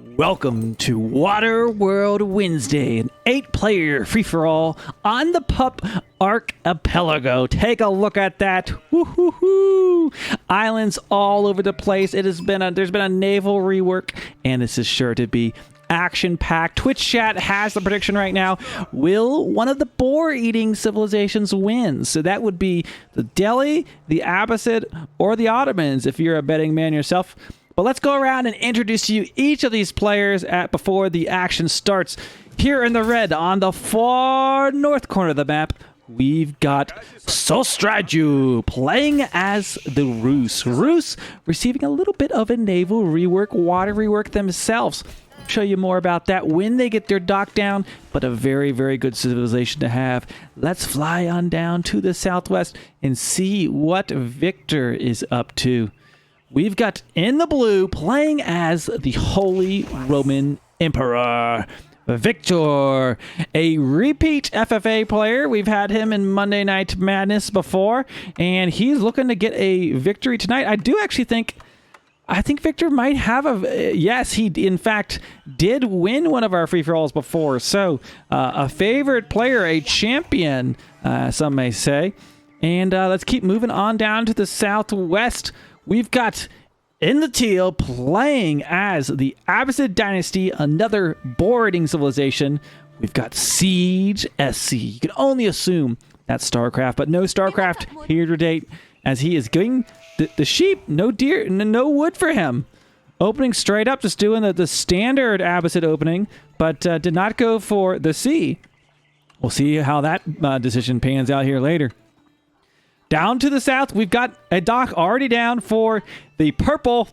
Welcome to Water World Wednesday, an 8-player free-for-all on the Pup Archipelago. Take a look at that. Woo-hoo-hoo. Islands all over the place. There's been a naval rework, and this is sure to be action-packed. Twitch chat has the prediction right now. Will one of the boar-eating civilizations win? So that would be the Delhi, the Abbasid, or the Ottomans if you're a betting man yourself. But let's go around and introduce you each of these players before the action starts. Here in the red, on the far north corner of the map, we've got Sostraju playing as the Rus. Rus receiving a little bit of a naval rework, water rework themselves. I'll show you more about that when they get their dock down, but a very, very good civilization to have. Let's fly on down to the southwest and see what Victor is up to. We've got in the blue playing as the Holy Roman Emperor, Victor, a repeat FFA player. We've had him in Monday Night Madness before, and he's looking to get a victory tonight. I think Victor might have yes, he in fact did win one of our free-for-alls before. So a favorite player, a champion, some may say. And let's keep moving on down to the southwest. We've got in the teal playing as the Abbasid Dynasty, another boar-eating civilization. We've got Siege SC. You can only assume that's StarCraft, but no StarCraft here to date, as he is giving the sheep, no deer, no wood for him. Opening straight up, just doing the standard Abbasid opening, but did not go for the sea. We'll see how that decision pans out here later. Down to the south, we've got a dock already down for the purple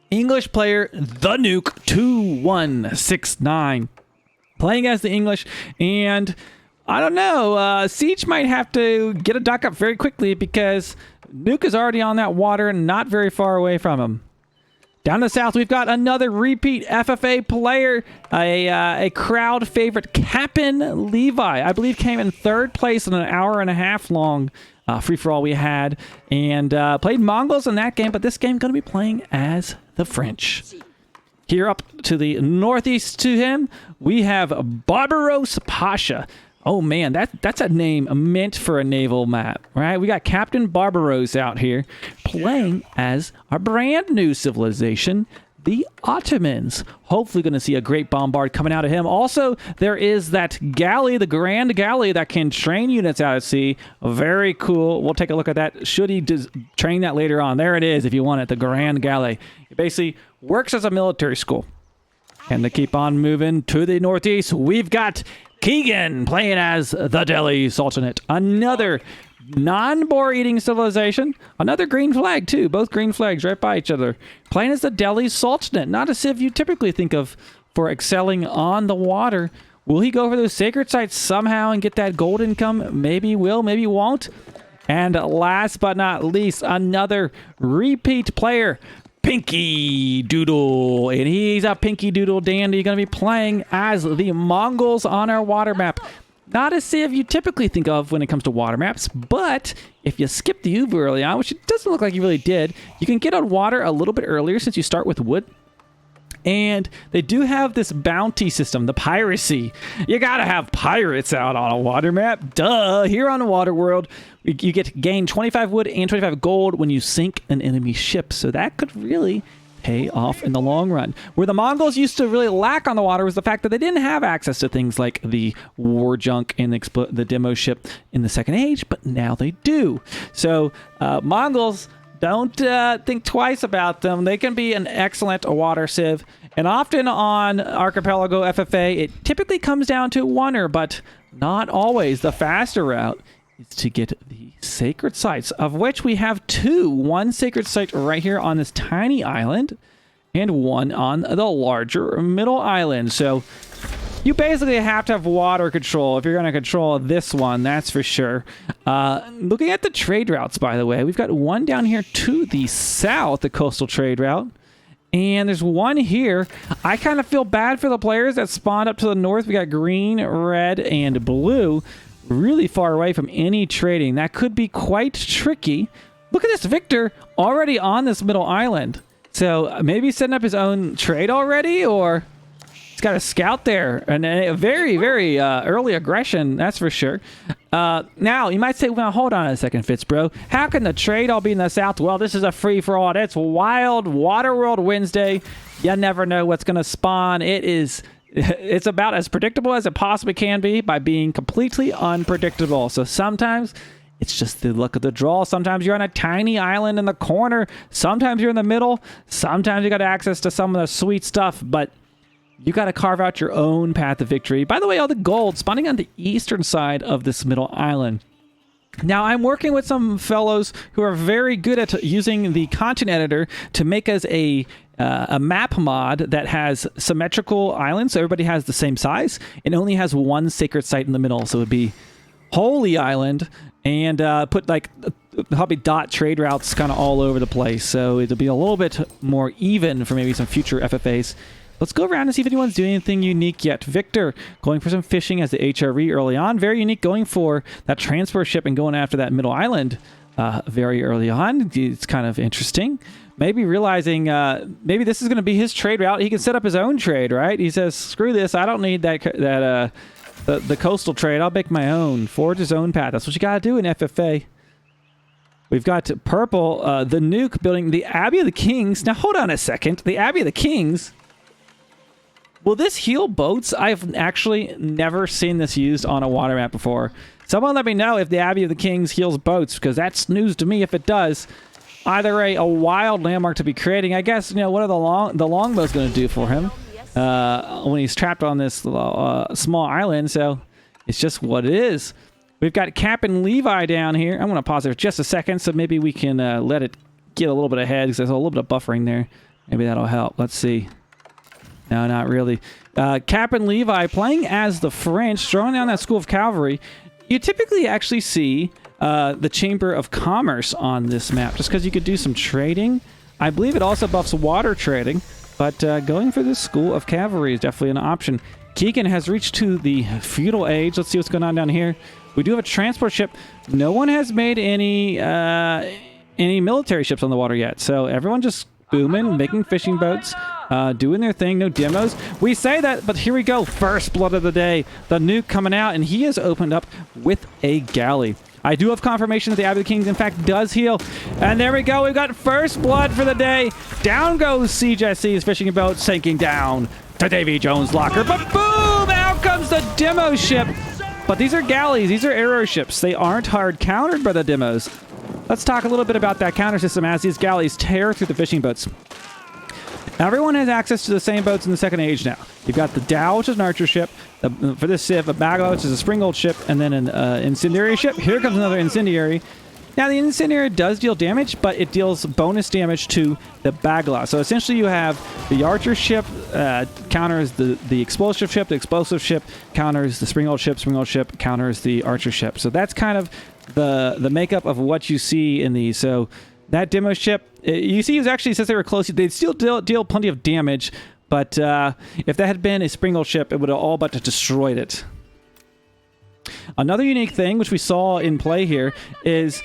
English player, the Nuke 2169. Playing as the English, and I don't know, Siege might have to get a dock up very quickly because Nuke is already on that water and not very far away from him. Down to the south, we've got another repeat FFA player, a crowd favorite, Captain Levi. I believe came in third place in an hour-and-a-half long free-for-all we had, and played Mongols in that game, but this game going to be playing as the French. Here up to the northeast to him, we have Barbaros Pasha. Oh man, that's a name meant for a naval map, right? We got Captain Barbaros out here playing as our brand new civilization, the Ottomans. Hopefully going to see a great bombard coming out of him. Also, there is that galley, the Grand Galley, that can train units out at sea. Very cool. We'll take a look at that. Should he train that later on? There it is if you want it, the Grand Galley. It basically works as a military school. And to keep on moving to the northeast, we've got Keegan playing as the Delhi Sultanate. Another non-boar eating civilization. Another green flag too. Both green flags right by each other. Playing as the Delhi Sultanate. Not a civ you typically think of for excelling on the water. Will he go for those sacred sites somehow and get that gold income? Maybe he will, maybe he won't. And last but not least, another repeat player, Pinky Doodle, and he's a Pinky Doodle dandy, going to be playing as the Mongols on our water map. Not a civ you typically think of when it comes to water maps, but if you skip the Uvu early on, which it doesn't look like you really did, you can get on water a little bit earlier since you start with wood. And they do have this bounty system, the piracy. You gotta have pirates out on a water map. Duh! Here on the Water World, you get to gain 25 wood and 25 gold when you sink an enemy ship. So that could really pay off in the long run. Where the Mongols used to really lack on the water was the fact that they didn't have access to things like the war junk and the demo ship in the Second Age, but now they do. So Mongols, don't think twice about them. They can be an excellent water civ. And often on Archipelago FFA, it typically comes down to oneer, but not always. The faster route is to get the sacred sites, of which we have two. One sacred site right here on this tiny island, and one on the larger middle island. So you basically have to have water control if you're going to control this one, that's for sure. Looking at the trade routes, by the way, we've got one down here to the south, the coastal trade route. And there's one here. I kind of feel bad for the players that spawned up to the north. We got green, red, and blue. Really far away from any trading. That could be quite tricky. Look at this Victor already on this middle island. So maybe setting up his own trade already, or he's got a scout there. And a very, very early aggression, that's for sure. Now, you might say, well, hold on a second, FitzBro. How can the trade all be in the south? Well, this is a free-for-all. It's Wild Waterworld Wednesday. You never know what's going to spawn. It's about as predictable as it possibly can be by being completely unpredictable. So sometimes it's just the luck of the draw. Sometimes you're on a tiny island in the corner. Sometimes you're in the middle. Sometimes you got access to some of the sweet stuff, but you got to carve out your own path to victory. By the way, all the gold spawning on the eastern side of this middle island. Now, I'm working with some fellows who are very good at using the content editor to make us a map mod that has symmetrical islands, so everybody has the same size, and only has one sacred site in the middle. So it would be Holy Island, and put like probably dot trade routes kind of all over the place. So it'll be a little bit more even for maybe some future FFAs. Let's go around and see if anyone's doing anything unique yet. Victor, going for some fishing as the HRE early on. Very unique, going for that transport ship and going after that middle island very early on. It's kind of interesting. Maybe realizing maybe this is going to be his trade route. He can set up his own trade, right? He says, screw this. I don't need the coastal trade. I'll make my own. Forge his own path. That's what you got to do in FFA. We've got purple, the nuke building the Abbey of the Kings. Now, hold on a second. The Abbey of the Kings... Will this heal boats? I've actually never seen this used on a water map before. Someone let me know if the Abbey of the Kings heals boats, because that's news to me if it does. Either a wild landmark to be creating. I guess, what are the longbows going to do for him when he's trapped on this small island? So it's just what it is. We've got Captain Levi down here. I'm going to pause it for just a second, so maybe we can let it get a little bit ahead, because there's a little bit of buffering there. Maybe that'll help. Let's see. No, not really. Captain Levi playing as the French, throwing down that school of cavalry. You typically actually see the Chamber of Commerce on this map, just because you could do some trading. I believe it also buffs water trading, but going for this school of cavalry is definitely an option. Keegan has reached to the feudal age. Let's see what's going on down here. We do have a transport ship. No one has made any military ships on the water yet, so everyone just booming, making fishing boats, doing their thing. No demos. We say that, but here we go. First blood of the day. The nuke coming out, and he has opened up with a galley. I do have confirmation that the Abbey of the Kings, in fact, does heal. And there we go. We've got first blood for the day. Down goes Siege SC's fishing boat, sinking down to Davy Jones' locker. But boom! Out comes the demo ship. But these are galleys. These are arrow ships. They aren't hard countered by the demos. Let's talk a little bit about that counter system as these galleys tear through the fishing boats. Everyone has access to the same boats in the second age now. You've got the Dow, which is an archer ship. For this Civ, a Bagla, which is a springald ship, and then an incendiary ship. Here comes another incendiary. Now, the incendiary does deal damage, but it deals bonus damage to the Bagla. So essentially, you have the archer ship counters the explosive ship counters the springald ship counters the archer ship. So that's kind of the makeup of what you see in these. So that demo ship, you see, actually, since they were close, they'd still deal plenty of damage. But if that had been a springald ship, it would have all but destroyed it. Another unique thing, which we saw in play here, is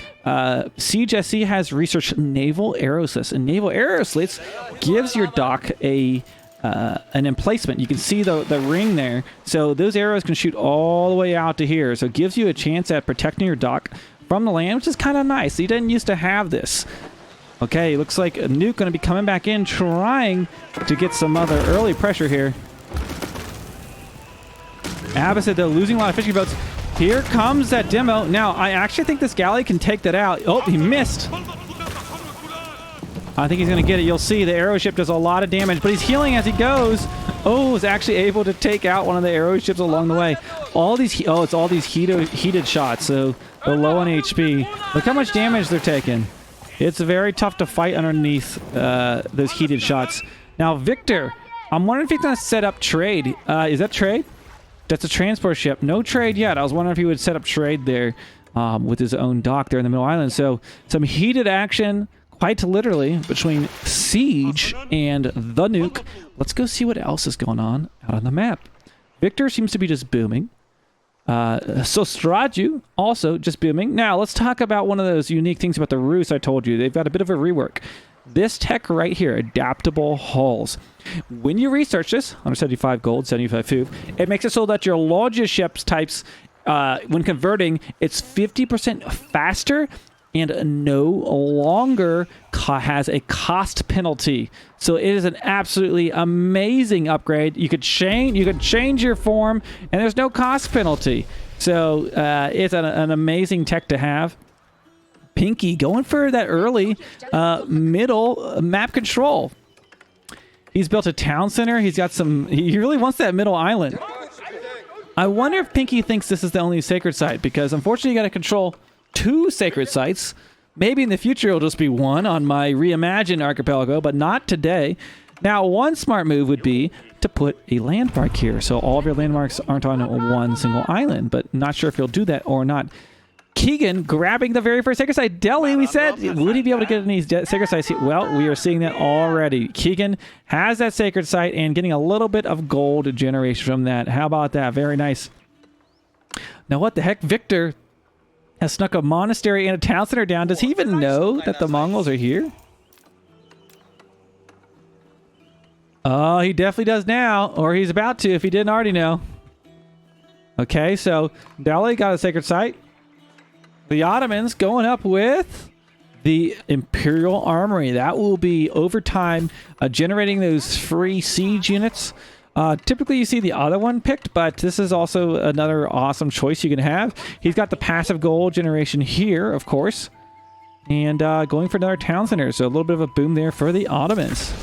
Siege SC has researched naval arrow slits. And naval arrow slits gives your dock an emplacement. You can see the ring there. So those arrows can shoot all the way out to here. So it gives you a chance at protecting your dock from the land, which is kind of nice. You didn't used to have this. Okay, looks like a nuke going to be coming back in, trying to get some other early pressure here. Abbasid, though, losing a lot of fishing boats. Here comes that demo. Now, I actually think this galley can take that out. Oh, he missed. I think he's going to get it. You'll see the arrow ship does a lot of damage, but he's healing as he goes. Oh, is actually able to take out one of the arrow ships along the way. It's all these heated shots, so they're low on HP. Look how much damage they're taking. It's very tough to fight underneath those heated shots. Now, Victor, I'm wondering if he's going to set up trade. Is that trade? That's a transport ship. No trade yet. I was wondering if he would set up trade there with his own dock there in the middle island. So some heated action, quite literally, between Siege and the nuke. Let's go see what else is going on out on the map. Victor seems to be just booming. Sostraju also just booming. Now, let's talk about one of those unique things about the Rus I told you. They've got a bit of a rework. This tech right here, adaptable hulls. When you research this, 175 gold, 75 food, it makes it so that your largest ships types, when converting, it's 50% faster and no longer has a cost penalty. So it is an absolutely amazing upgrade. You could change your form, and there's no cost penalty. So it's an amazing tech to have. Pinky going for that early middle map control. He's built a town center. He's got some. He really wants that middle island. I wonder if Pinky thinks this is the only sacred site, because unfortunately you got to control 2 sacred sites. Maybe in the future it'll just be 1 on my reimagined archipelago, but not today. Now, one smart move would be to put a landmark here, so all of your landmarks aren't on one single island, but not sure if you'll do that or not. Keegan grabbing the very first sacred site. Delhi, we said, would he be able to get any sacred sites? Well, we are seeing that already. Keegan has that sacred site and getting a little bit of gold generation from that. How about that? Very nice. Now, what the heck? Victor has snuck a monastery and a town center down. Does he even know that the Mongols are here? Oh, he definitely does now, or he's about to if he didn't already know. Okay, so Delhi got a sacred site. The Ottomans going up with the Imperial Armory. That will be over time generating those free siege units. Typically you see the other one picked, but this is also another awesome choice you can have. He's got the passive gold generation here, of course, and going for another town center. So a little bit of a boom there for the Ottomans.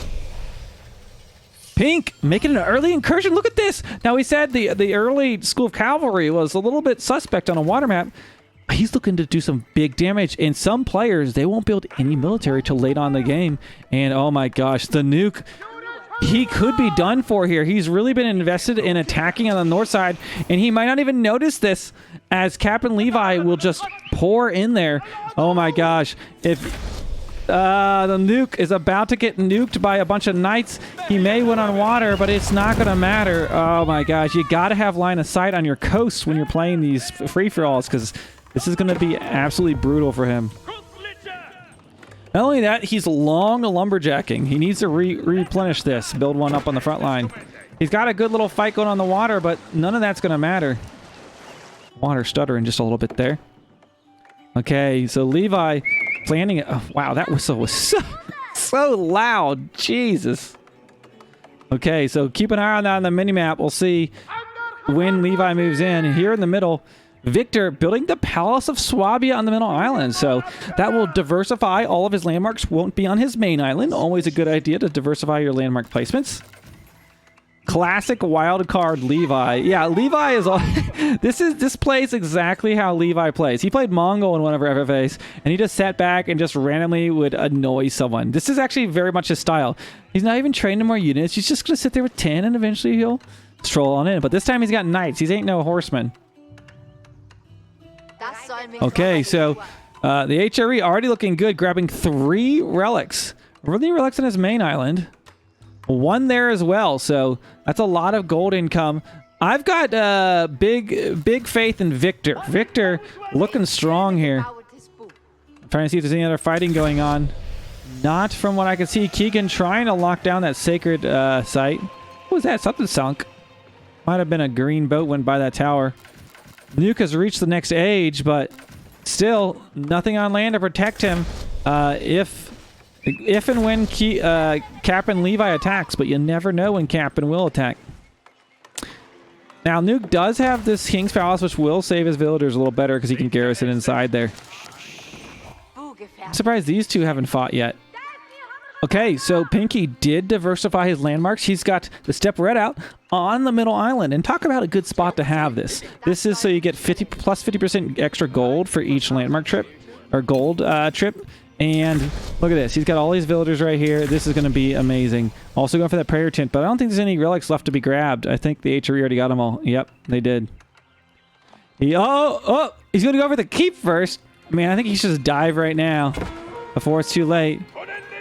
Pink making an early incursion. Look at this. Now, we said the early School of Cavalry was a little bit suspect on a water map. He's looking to do some big damage, and some players, they won't build any military till late on the game. And oh my gosh, the nuke, he could be done for here. He's really been invested in attacking on the north side, and he might not even notice this as Captain Levi will just pour in there. Oh my gosh. If the nuke is about to get nuked by a bunch of knights, he may win on water, but it's not going to matter. Oh my gosh. You got to have line of sight on your coast when you're playing these free-for-alls, because this is going to be absolutely brutal for him. Not only that, he's long lumberjacking. He needs to replenish this, build one up on the front line. He's got a good little fight going on the water, but none of that's going to matter. Water stuttering just a little bit there. Okay, so Levi planning it. Oh, wow, that whistle was so loud. Jesus. Okay, so keep an eye on that on the minimap. We'll see when Levi moves in. Here in the middle, Victor building the Palace of Swabia on the middle island. So that will diversify. All of his landmarks won't be on his main island. Always a good idea to diversify your landmark placements. Classic wild card Levi. Yeah, Levi is all this plays exactly how Levi plays. He played Mongol in one of our FFAs, and he just sat back and just randomly would annoy someone. This is actually very much his style. He's not even training more units. He's just going to sit there with 10, and eventually he'll stroll on in. But this time he's got knights. He ain't no horseman. Okay, so the HRE already looking good, grabbing 3 relics. Really relics on his main island. 1 there as well, so that's a lot of gold income. I've got big faith in Victor. Victor looking strong here. I'm trying to see if there's any other fighting going on. Not from what I can see. Keegan trying to lock down that sacred site. What was that? Something sunk. Might have been a green boat went by that tower. Nuke has reached the next age, but still nothing on land to protect him if and when Captain Levi attacks, but you never know when Captain will attack. Now, Nuke does have this King's Palace, which will save his villagers a little better because he can garrison inside there. I'm surprised these two haven't fought yet. Okay, so Pinky did diversify his landmarks. He's got the Steppe Redout on the middle island. And talk about a good spot to have this. This is so you get 50% extra gold for each landmark trip, or gold trip. And look at this. He's got all these villagers right here. This is going to be amazing. Also going for that prayer tent, but I don't think there's any relics left to be grabbed. I think the HRE already got them all. Yep, they did. He's going to go for the keep first. Man, I think he should just dive right now before it's too late.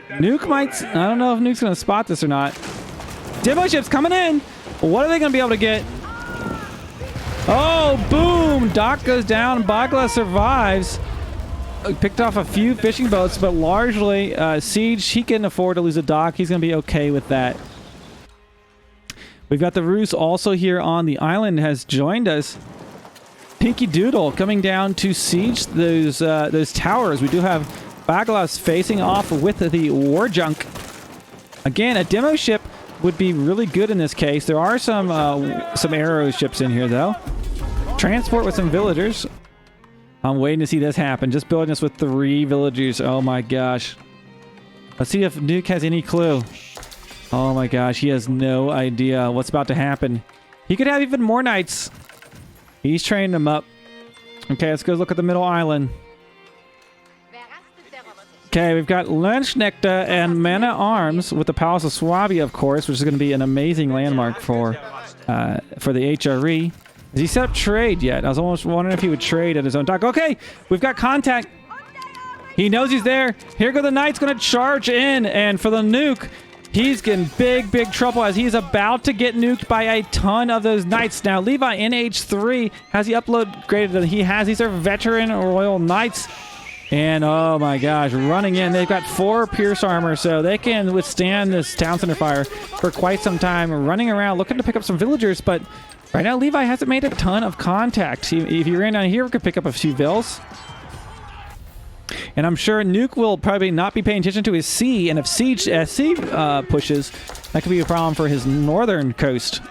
Nuke might... I don't know if Nuke's going to spot this or not. Demo ships coming in. What are they going to be able to get? Oh, boom. Doc goes down. Bagla survives. picked off a few fishing boats, but largely Siege, he can afford to lose a dock. He's going to be okay with that. We've got the Rus also here on the island has joined us. Pinky Doodle coming down to siege those towers. We do have Baglas facing off with the war junk. Again, a demo ship would be really good in this case. There are some arrow ships in here though. Transport with some villagers. I'm waiting to see this happen. Just building this with 3 villagers. Oh my gosh. Let's see if Nuke has any clue. Oh my gosh, he has no idea what's about to happen. He could have even more knights. He's training them up. Okay, let's go look at the middle island. Okay, we've got Lenschnekta and Mana Arms with the Palace of Swabia, of course, which is going to be an amazing landmark for the HRE. Has he set up trade yet? I was almost wondering if he would trade at his own dock. Okay, we've got contact. He knows he's there. Here go the knights going to charge in, and for the nuke, he's getting big trouble as he's about to get nuked by a ton of those knights. Now, Levi in H3, has he upgraded? He has. These are veteran Royal Knights. And oh my gosh, running in. They've got 4 Pierce Armor, so they can withstand this Town Center fire for quite some time. Running around, looking to pick up some villagers, but right now Levi hasn't made a ton of contact. If he ran down here, we could pick up a few vills. And I'm sure Nuke will probably not be paying attention to his sea, and if Siege pushes, that could be a problem for his northern coast.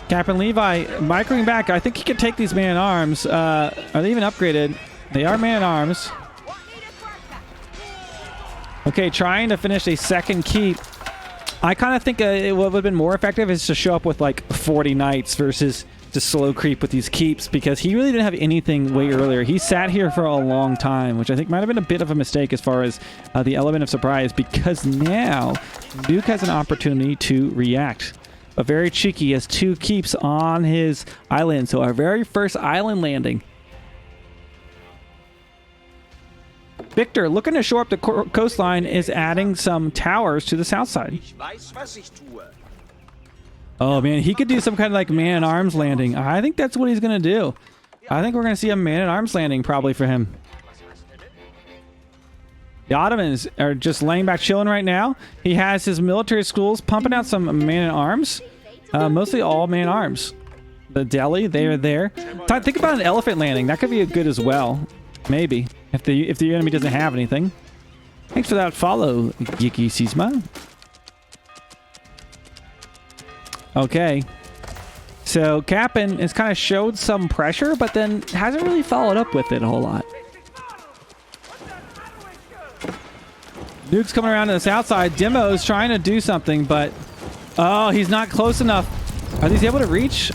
Captain Levi microing back. I think he could take these man-at-arms. Are they even upgraded? They are man-at-arms. Okay, trying to finish a second keep. I kind of think what would have been more effective is to show up with like 40 knights versus just slow creep with these keeps, because he really didn't have anything way earlier. He sat here for a long time, which I think might have been a bit of a mistake as far as the element of surprise, because now Duke has an opportunity to react. But very cheeky, he has 2 keeps on his island, so our very first island landing. Victor, looking to shore up the coastline, is adding some towers to the south side. Oh man, he could do some kind of like man-at-arms landing. I think that's what he's going to do. I think we're going to see a man-at-arms landing probably for him. The Ottomans are just laying back chilling right now. He has his military schools pumping out some man-at-arms. Mostly all man-at-arms. The Delhi, they are there. Think about an elephant landing. That could be good as well. Maybe. If the enemy doesn't have anything. Thanks for that follow, Yiki Sisma. Okay. So Cap'n has kind of showed some pressure, but then hasn't really followed up with it a whole lot. Nuke's coming around to the south side. Demo's trying to do something, but oh, he's not close enough. Are these able to reach?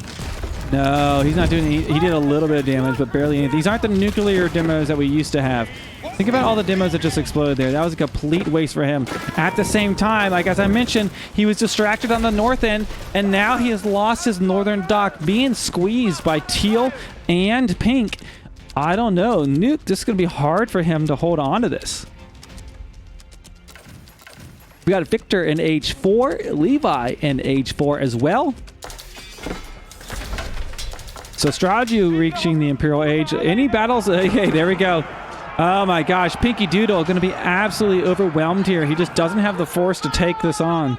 No, he's not doing any. He did a little bit of damage, but barely anything. These aren't the nuclear demos that we used to have. Think about all the demos that just exploded there. That was a complete waste for him. At the same time, like as I mentioned, he was distracted on the north end, and now he has lost his northern dock, being squeezed by teal and pink. I don't know. Nuke, this is going to be hard for him to hold on to this. We got Victor in H4, Levi in H4 as well. So Straju reaching the Imperial Age. Any battles? Okay, there we go. Oh my gosh, Pinky Doodle going to be absolutely overwhelmed here. He just doesn't have the force to take this on.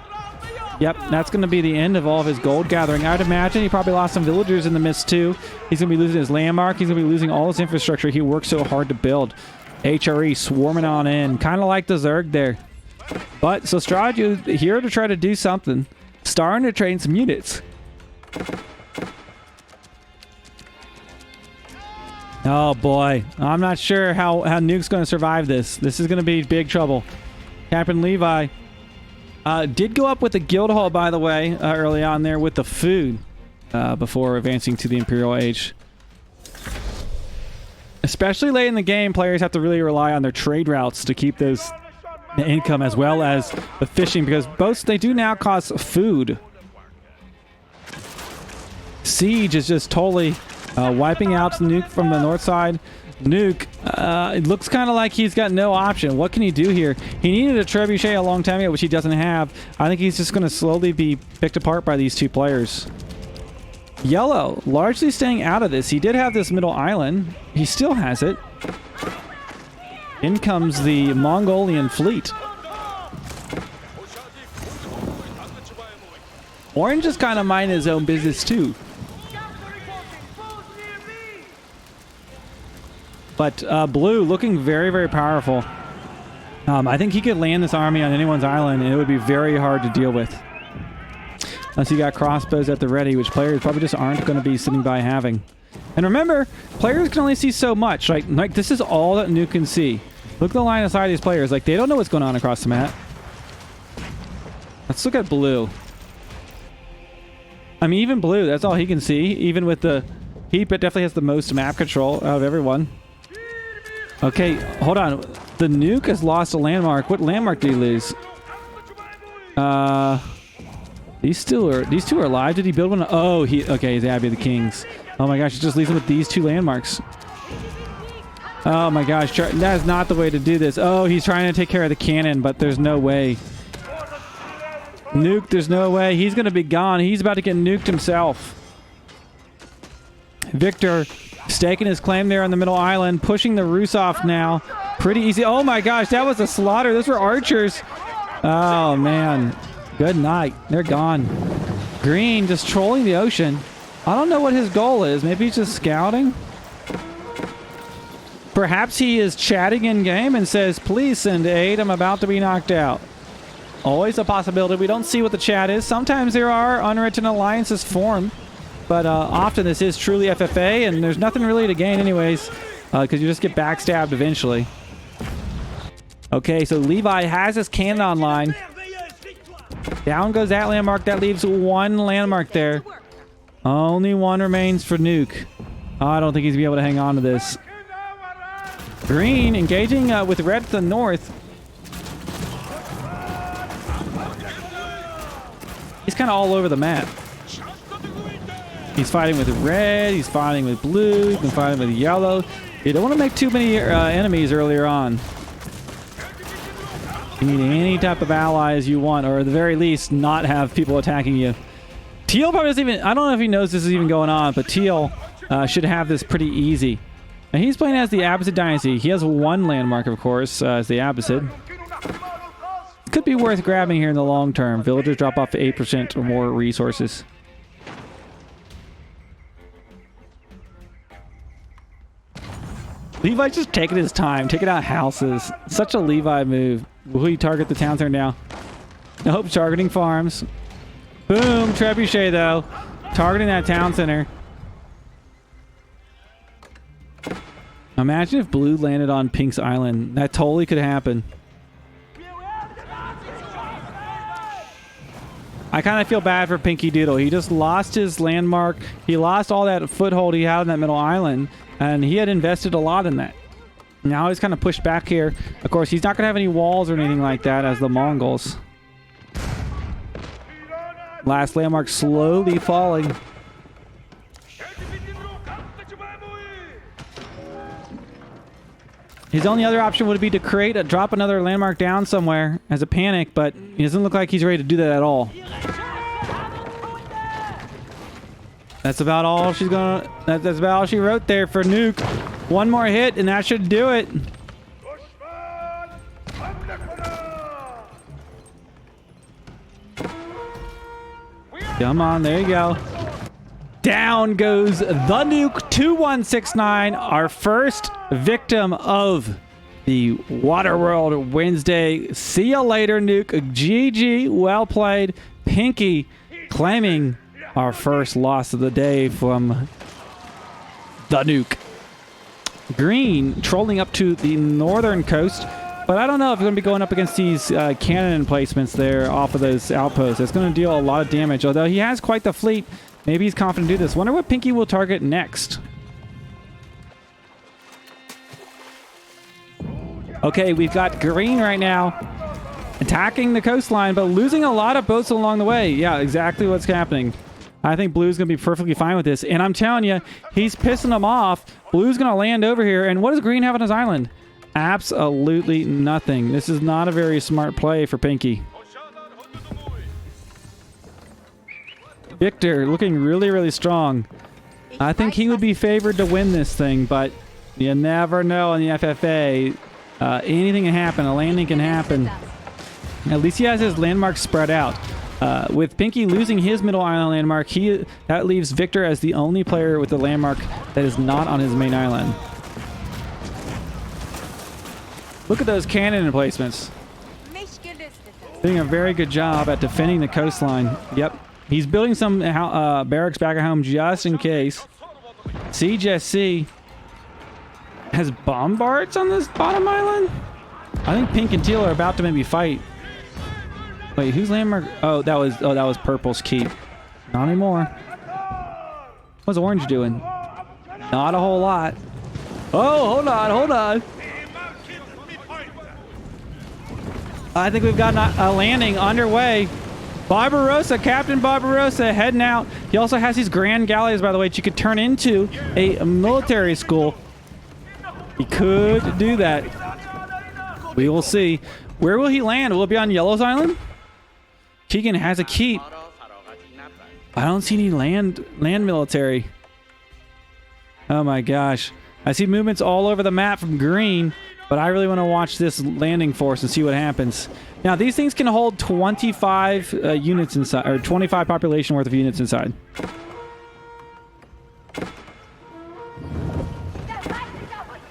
Yep, that's going to be the end of all of his gold gathering. I'd imagine he probably lost some villagers in the midst too. He's going to be losing his landmark. He's going to be losing all his infrastructure he worked so hard to build. HRE swarming on in, kind of like the Zerg there. But so Straju here to try to do something, starting to train some units. Oh boy, I'm not sure how Nuke's going to survive this. This is going to be big trouble. Captain Levi did go up with the guild hall, by the way, early on there with the food before advancing to the Imperial Age. Especially late in the game, players have to really rely on their trade routes to keep those income as well as the fishing, because both they do now cost food. Siege is just totally wiping out Nuke from the north side. Nuke, it looks kind of like he's got no option. What can he do here? He needed a trebuchet a long time ago, which he doesn't have. I think he's just going to slowly be picked apart by these two players. Yellow, largely staying out of this. He did have this middle island. He still has it. In comes the Mongolian fleet. Orange is kind of minding his own business too. But blue looking very, very powerful. I think he could land this army on anyone's island and it would be very hard to deal with. Unless you got crossbows at the ready, which players probably just aren't going to be sitting by having. And remember, players can only see so much. Like this is all that Nuke can see. Look at the line of sight of these players. Like, they don't know what's going on across the map. Let's look at blue. I mean, even blue, that's all he can see. Even with the... He definitely has the most map control out of everyone. Okay, hold on. The Nuke has lost a landmark. What landmark did he lose? These two are alive. Did he build one? Oh, okay, he's Abbey of the Kings. Oh my gosh, he just leaves him with these two landmarks. Oh my gosh, that is not the way to do this. Oh, he's trying to take care of the cannon, but there's no way. Nuke, there's no way. He's going to be gone. He's about to get nuked himself. Victor staking his claim there on the middle island, pushing the Rus off now. Pretty easy. Oh my gosh, that was a slaughter. Those were archers. Oh man. Good night. They're gone. Green just trolling the ocean. I don't know what his goal is. Maybe he's just scouting. Perhaps he is chatting in game and says, please send aid. I'm about to be knocked out. Always a possibility. We don't see what the chat is. Sometimes there are unwritten alliances formed. But often this is truly FFA, and there's nothing really to gain anyways, because you just get backstabbed eventually. Okay, so Levi has his cannon online. Down goes that landmark. That leaves one landmark there. Only one remains for Nuke. Oh, I don't think he's going to be able to hang on to this. Green engaging with red to the north. He's kind of all over the map. He's fighting with red, he's fighting with blue, he's been fighting with yellow. You don't want to make too many enemies earlier on. You need any type of allies you want, or at the very least, not have people attacking you. Teal probably doesn't even... I don't know if he knows this is even going on, but Teal should have this pretty easy. And he's playing as the Abbasid Dynasty. He has one landmark, of course, as the Abbasid. Could be worth grabbing here in the long term. Villagers drop off to 8% or more resources. Levi's just taking his time, taking out houses. Such a Levi move. Will he target the town center now? Nope, targeting farms. Boom, trebuchet though. Targeting that town center. Imagine if blue landed on Pink's island. That totally could happen. I kind of feel bad for Pinky Doodle. He just lost his landmark. He lost all that foothold he had on that middle island. And he had invested a lot in that. Now he's kind of pushed back here. Of course, he's not going to have any walls or anything like that as the Mongols. Last landmark slowly falling. His only other option would be to drop another landmark down somewhere as a panic, but he doesn't look like he's ready to do that at all. That's about all she's gonna... That's about all she wrote there for Nuke. One more hit and that should do it. Come on, there you go. Down goes the Nuke 2169, our first victim of the Waterworld Wednesday. See you later, Nuke. GG, well played. Pinky claiming our first loss of the day from the Nuke. Green trolling up to the northern coast, but I don't know if you're going to be going up against these cannon emplacements there off of those outposts. It's going to deal a lot of damage, although he has quite the fleet. Maybe he's confident to do this. Wonder what Pinky will target next. Okay, we've got Green right now attacking the coastline, but losing a lot of boats along the way. Yeah, exactly what's happening. I think Blue's going to be perfectly fine with this. And I'm telling you, he's pissing them off. Blue's going to land over here. And what does Green have on his island? Absolutely nothing. This is not a very smart play for Pinky. Victor looking really, really strong. I think he would be favored to win this thing, but you never know in the FFA. Anything can happen. A landing can happen. At least he has his landmarks spread out. With Pinky losing his middle island landmark, that leaves Victor as the only player with the landmark that is not on his main island. Look at those cannon emplacements. Doing a very good job at defending the coastline. Yep. He's building some barracks back at home just in case. Siege SC has bombards on this bottom island? I think Pink and Teal are about to maybe fight. Wait, whose landmark? Oh, that was Purple's keep. Not anymore. What's Orange doing? Not a whole lot. Oh, hold on. I think we've got a landing underway. Barbarossa, Captain Barbarossa heading out. He also has these grand galleys, by the way, that you could turn into a military school. He could do that. We will see. Where will he land? Will it be on Yellow's Island? Keegan has a keep. I don't see any land military. Oh my gosh. I see movements all over the map from green, but I really want to watch this landing force and see what happens. Now, these things can hold 25 units inside, or 25 population worth of units inside.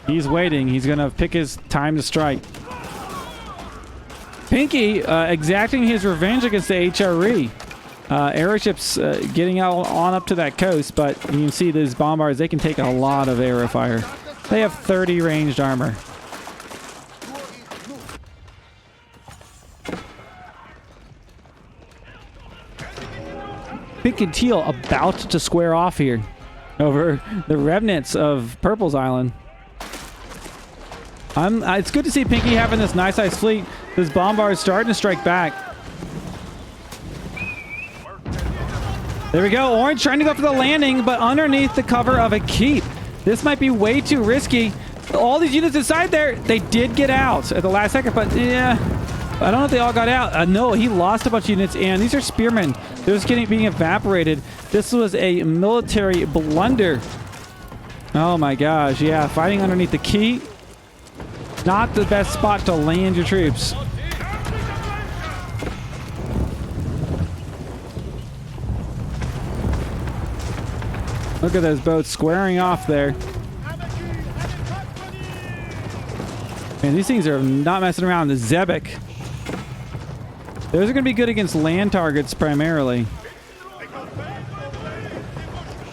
He's waiting. He's going to pick his time to strike. Pinky exacting his revenge against the HRE. Airships getting out on up to that coast, but you can see these bombards, they can take a lot of arrow fire. They have 30 ranged armor. Pink and Teal about to square off here over the remnants of Purple's island. It's good to see Pinky having this nice sized fleet. This bombard is starting to strike back. There we go. Orange trying to go for the landing, but underneath the cover of a keep. This might be way too risky. All these units inside there, they did get out at the last second, but yeah, I don't know if they all got out. No, he lost a bunch of units, and these are spearmen. They're just being evaporated. This was a military blunder. Oh my gosh, yeah, fighting underneath the keep. Not the best spot to land your troops. Look at those boats squaring off there. Man, these things are not messing around. The Zebek. Those are going to be good against land targets primarily.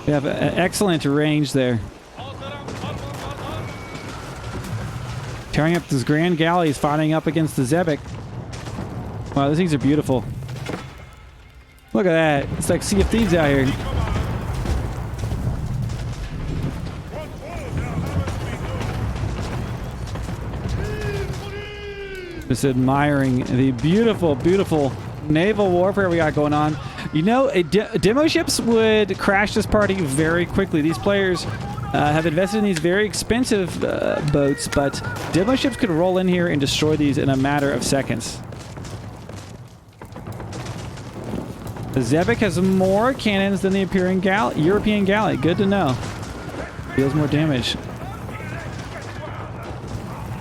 We have an excellent range there. Tearing up these grand galleys, fighting up against the Zebek. Wow, these things are beautiful. Look at that. It's like Sea of Thieves out here. Just admiring the beautiful, beautiful naval warfare we got going on. You know, demo ships would crash this party very quickly. These players have invested in these very expensive boats, but demo ships could roll in here and destroy these in a matter of seconds. The Zebek has more cannons than the European galley. Good to know. Deals more damage.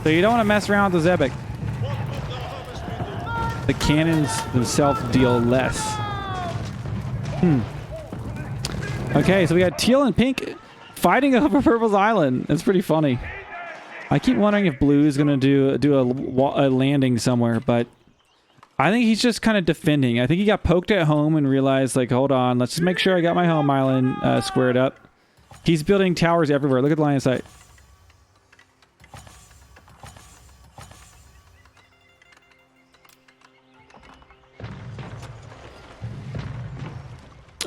So you don't want to mess around with the Zebek. The cannons themselves deal less. Okay, so we got Teal and Pink fighting over Purple's island. That's pretty funny. I keep wondering if Blue is going to do a landing somewhere, but I think he's just kind of defending. I think he got poked at home and realized, like, hold on, let's just make sure I got my home island squared up. He's building towers everywhere. Look at the line of sight.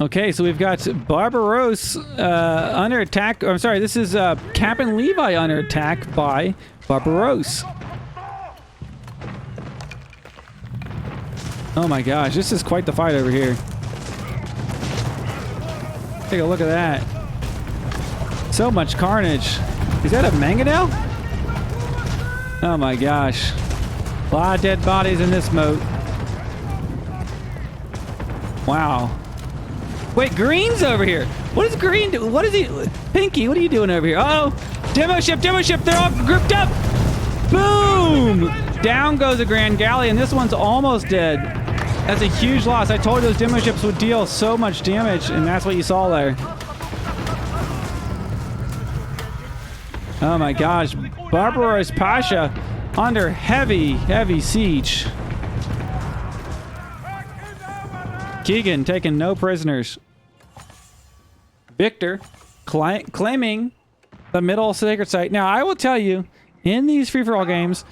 Okay, so we've got Barbaros under attack. I'm sorry, this is Captain Levi under attack by Barbaros. Oh my gosh, this is quite the fight over here. Take a look at that. So much carnage. Is that a mangonel? Oh my gosh. A lot of dead bodies in this moat. Wow. Wait, Green's over here. What is Green do? What is he? Pinky, what are you doing over here? Uh-oh. Demo ship, demo ship. They're all grouped up. Boom. Down goes a Grand Galley, and this one's almost dead. That's a huge loss. I told you those demo ships would deal so much damage, and that's what you saw there. Oh my gosh. Barbaros Pasha under heavy siege. Keegan taking no prisoners. Victor claiming the middle sacred site. Now, I will tell you, in these free-for-all games,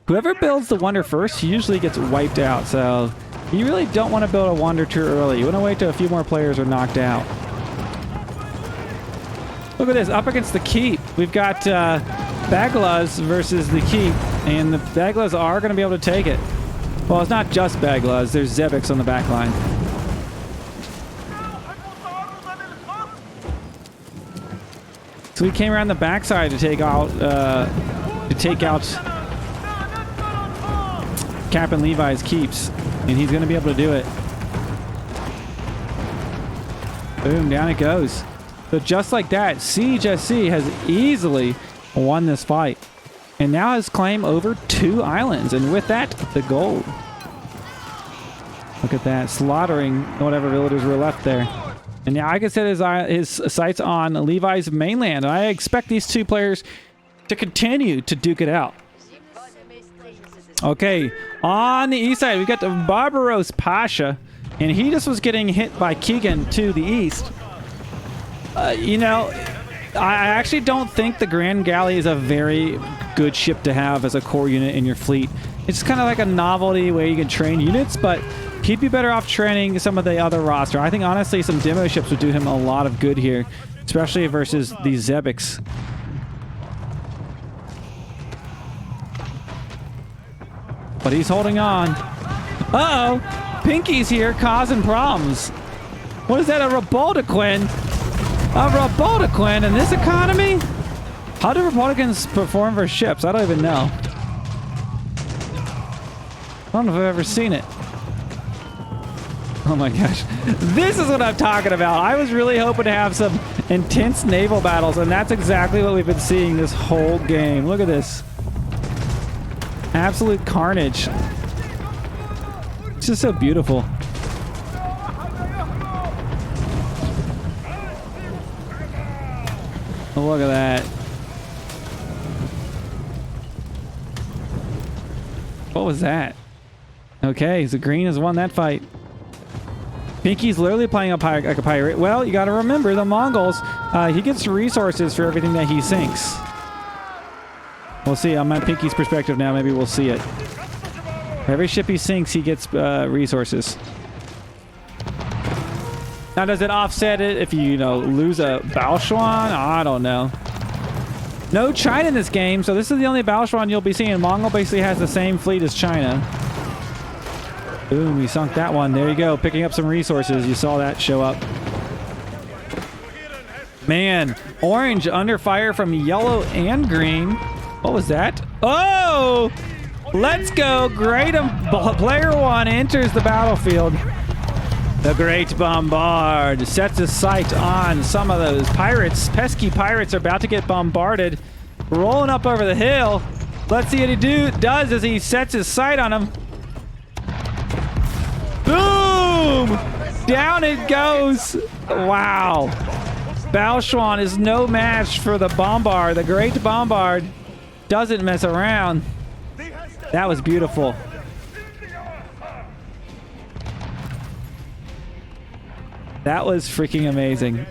whoever builds the wonder first usually gets wiped out. So you really don't want to build a wonder too early. You want to wait till a few more players are knocked out. Look at this, up against the keep. We've got Baglas versus the keep, and the Baglas are going to be able to take it. Well, it's not just Baglas. There's Zebiks on the back line. So we came around the backside to take out Captain Levi's keeps, and he's going to be able to do it. Boom, down it goes. So just like that, Siege SC has easily won this fight, and now has claim over 2 islands, and with that, the gold. Look at that, slaughtering whatever villagers were left there. And now I can set his sights on Levi's mainland. And I expect these 2 players to continue to duke it out. Okay, on the east side, we got the Barbaros Pasha, and he just was getting hit by Keegan to the east. You know, I actually don't think the Grand Galley is a very good ship to have as a core unit in your fleet. It's kind of like a novelty way you can train units, but he'd be better off training some of the other roster. I think, honestly, some demo ships would do him a lot of good here, especially versus these Zebiks. But he's holding on. Uh-oh! Pinky's here causing problems. What is that, a Rebaldequin? A Rebaldequin in this economy? How do Republicans perform for ships? I don't even know. I don't know if I've ever seen it. Oh my gosh. This is what I'm talking about. I was really hoping to have some intense naval battles, and that's exactly what we've been seeing this whole game. Look at this. Absolute carnage. It's just so beautiful. Oh, look at that. What was that? Okay, so green has won that fight. Pinky's literally playing like a pirate. Well, you got to remember the Mongols. He gets resources for everything that he sinks. We'll see. I'm at Pinky's perspective now. Maybe we'll see it. Every ship he sinks, he gets resources. Now, does it offset it if you lose a Baoshuan? I don't know. No China in this game, so this is the only Baoshuan you'll be seeing. Mongol basically has the same fleet as China. Boom, we sunk that one. There you go, picking up some resources. You saw that show up. Man, orange under fire from yellow and green. What was that? Oh! Let's go. Great. Player 1 enters the battlefield. The Great Bombard sets his sight on some of those pirates. Pesky pirates are about to get bombarded. Rolling up over the hill. Let's see what he does as he sets his sight on them. Boom! Down it goes. Wow. Baoshuan is no match for the Bombard. The Great Bombard doesn't mess around. That was beautiful. That was freaking amazing.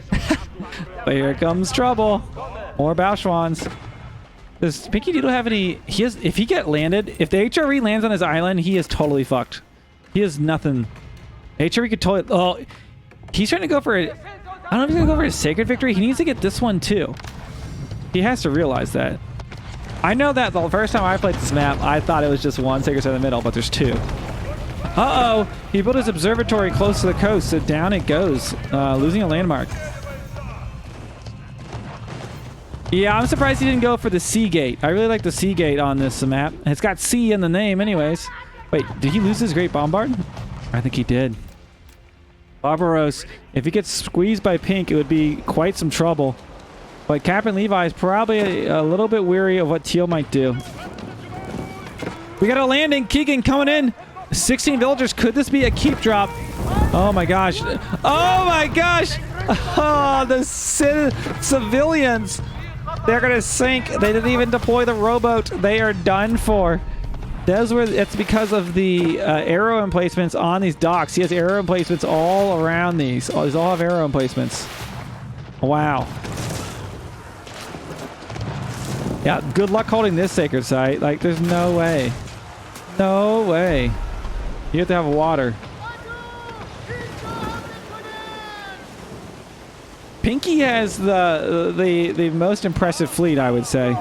But here comes trouble. More Baoshuans. Does Pinky Doodle have any... if he get landed, if the HRE lands on his island, he is totally fucked. He has nothing. HRE could totally... Oh, he's trying to go for a... I don't know if he's going to go for a sacred victory. He needs to get this one too. He has to realize that. I know that the first time I played this map, I thought it was just one sacred site in the middle, but there's two. Uh-oh! He built his observatory close to the coast, so down it goes, losing a landmark. Yeah, I'm surprised he didn't go for the sea gate. I really like the sea gate on this map. It's got sea in the name anyways. Wait, did he lose his Great Bombard? I think he did. Barbaros, if he gets squeezed by Pink, it would be quite some trouble. But Captain Levi is probably a little bit weary of what Teal might do. We got a landing. Keegan coming in. 16 villagers. Could this be a keep drop? Oh my gosh. Oh my gosh. Oh, the civilians. They're going to sink. They didn't even deploy the rowboat. They are done for. It's because of the arrow emplacements on these docks. He has arrow emplacements all around these. These all have arrow emplacements. Wow. Yeah, good luck holding this sacred site. Like, there's no way. No way. You have to have water. Pinky has the most impressive fleet, I would say.